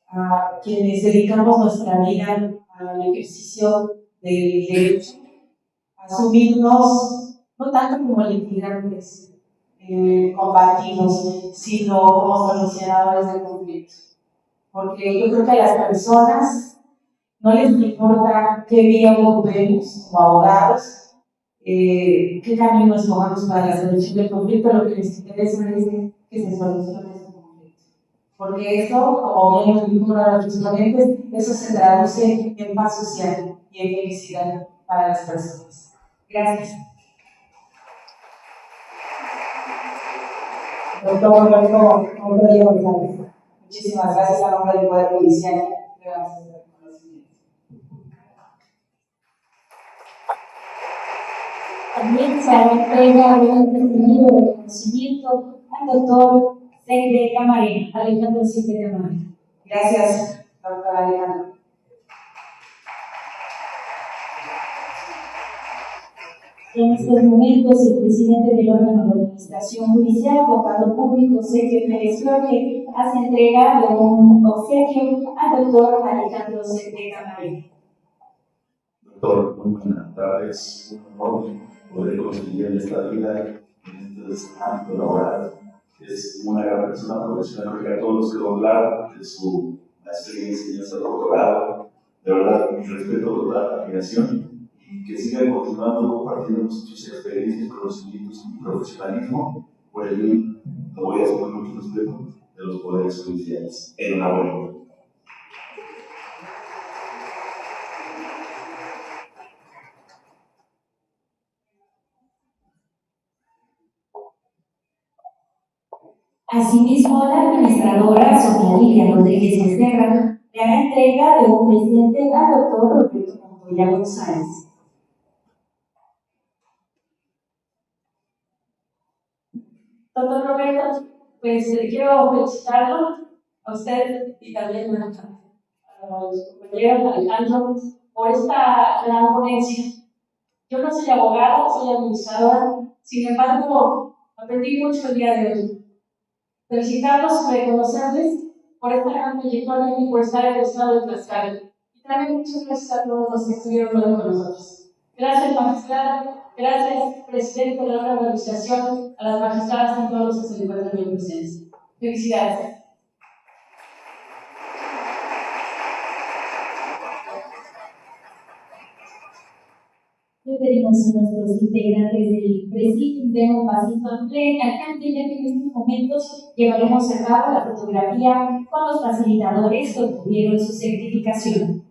a quienes dedicamos nuestra vida al ejercicio del derecho, a asumirnos no tanto como litigantes combativos, sino como solucionadores de conflictos. Porque yo creo que a las personas no les importa qué vía ocupemos como abogados, qué camino escogamos para la solución del conflicto, lo que les interesa es que se solucione ese conflicto. Porque eso, como bien nos dijo uno de los ponentes, eso se traduce en paz social y en felicidad para las personas. Gracias. Doctor Aurelio González. Muchísimas gracias a nombre del Poder Judicial. También se hará entrega de un distinguido reconocimiento al doctor Cepeda Camarena, Alejandro Cepeda Camarena. Gracias, doctor Alejandro. En estos momentos, el presidente del órgano de administración judicial, abogado público Sergio Pérez Jorge, hace entrega de un obsequio al doctor Alejandro Cepeda Camarena. Doctor, muy buenas tardes. Un honor poder conseguir esta vida en este ámbito laboral. Es una gran persona profesional, porque a todos los que lo hablaron de su maestría y enseñanza doctorado, de verdad, mi respeto total, admiración, y que sigan continuando compartiendo sus experiencias, conocimientos y profesionalismo por el bien, lo voy a hacer con mucho respeto, de los poderes judiciales. Enhorabuena. Asimismo, la administradora Sonia Lilia Rodríguez Becerra le hará entrega de un presente al doctor Roberto Montoya González. Doctor Roberto, pues quiero felicitarlo a usted y también a los compañeros Alejandro por esta gran ponencia. Yo no soy abogada, soy administradora, sin embargo, aprendí mucho el día de hoy. Felicitarlos y reconocerles por esta gran trayectoria y por estar en el estado de Tlaxcala. Y también muchas gracias a todos los que estuvieron con nosotros. Gracias, magistrada. Gracias, presidente de la organización, a las magistradas y a todos los que se encuentran bien presentes. Felicidades. Le pedimos a nuestros integrantes del presidium de un pasito al cante, ya que en estos momentos llevaremos a cabo la fotografía con los facilitadores que obtuvieron su certificación.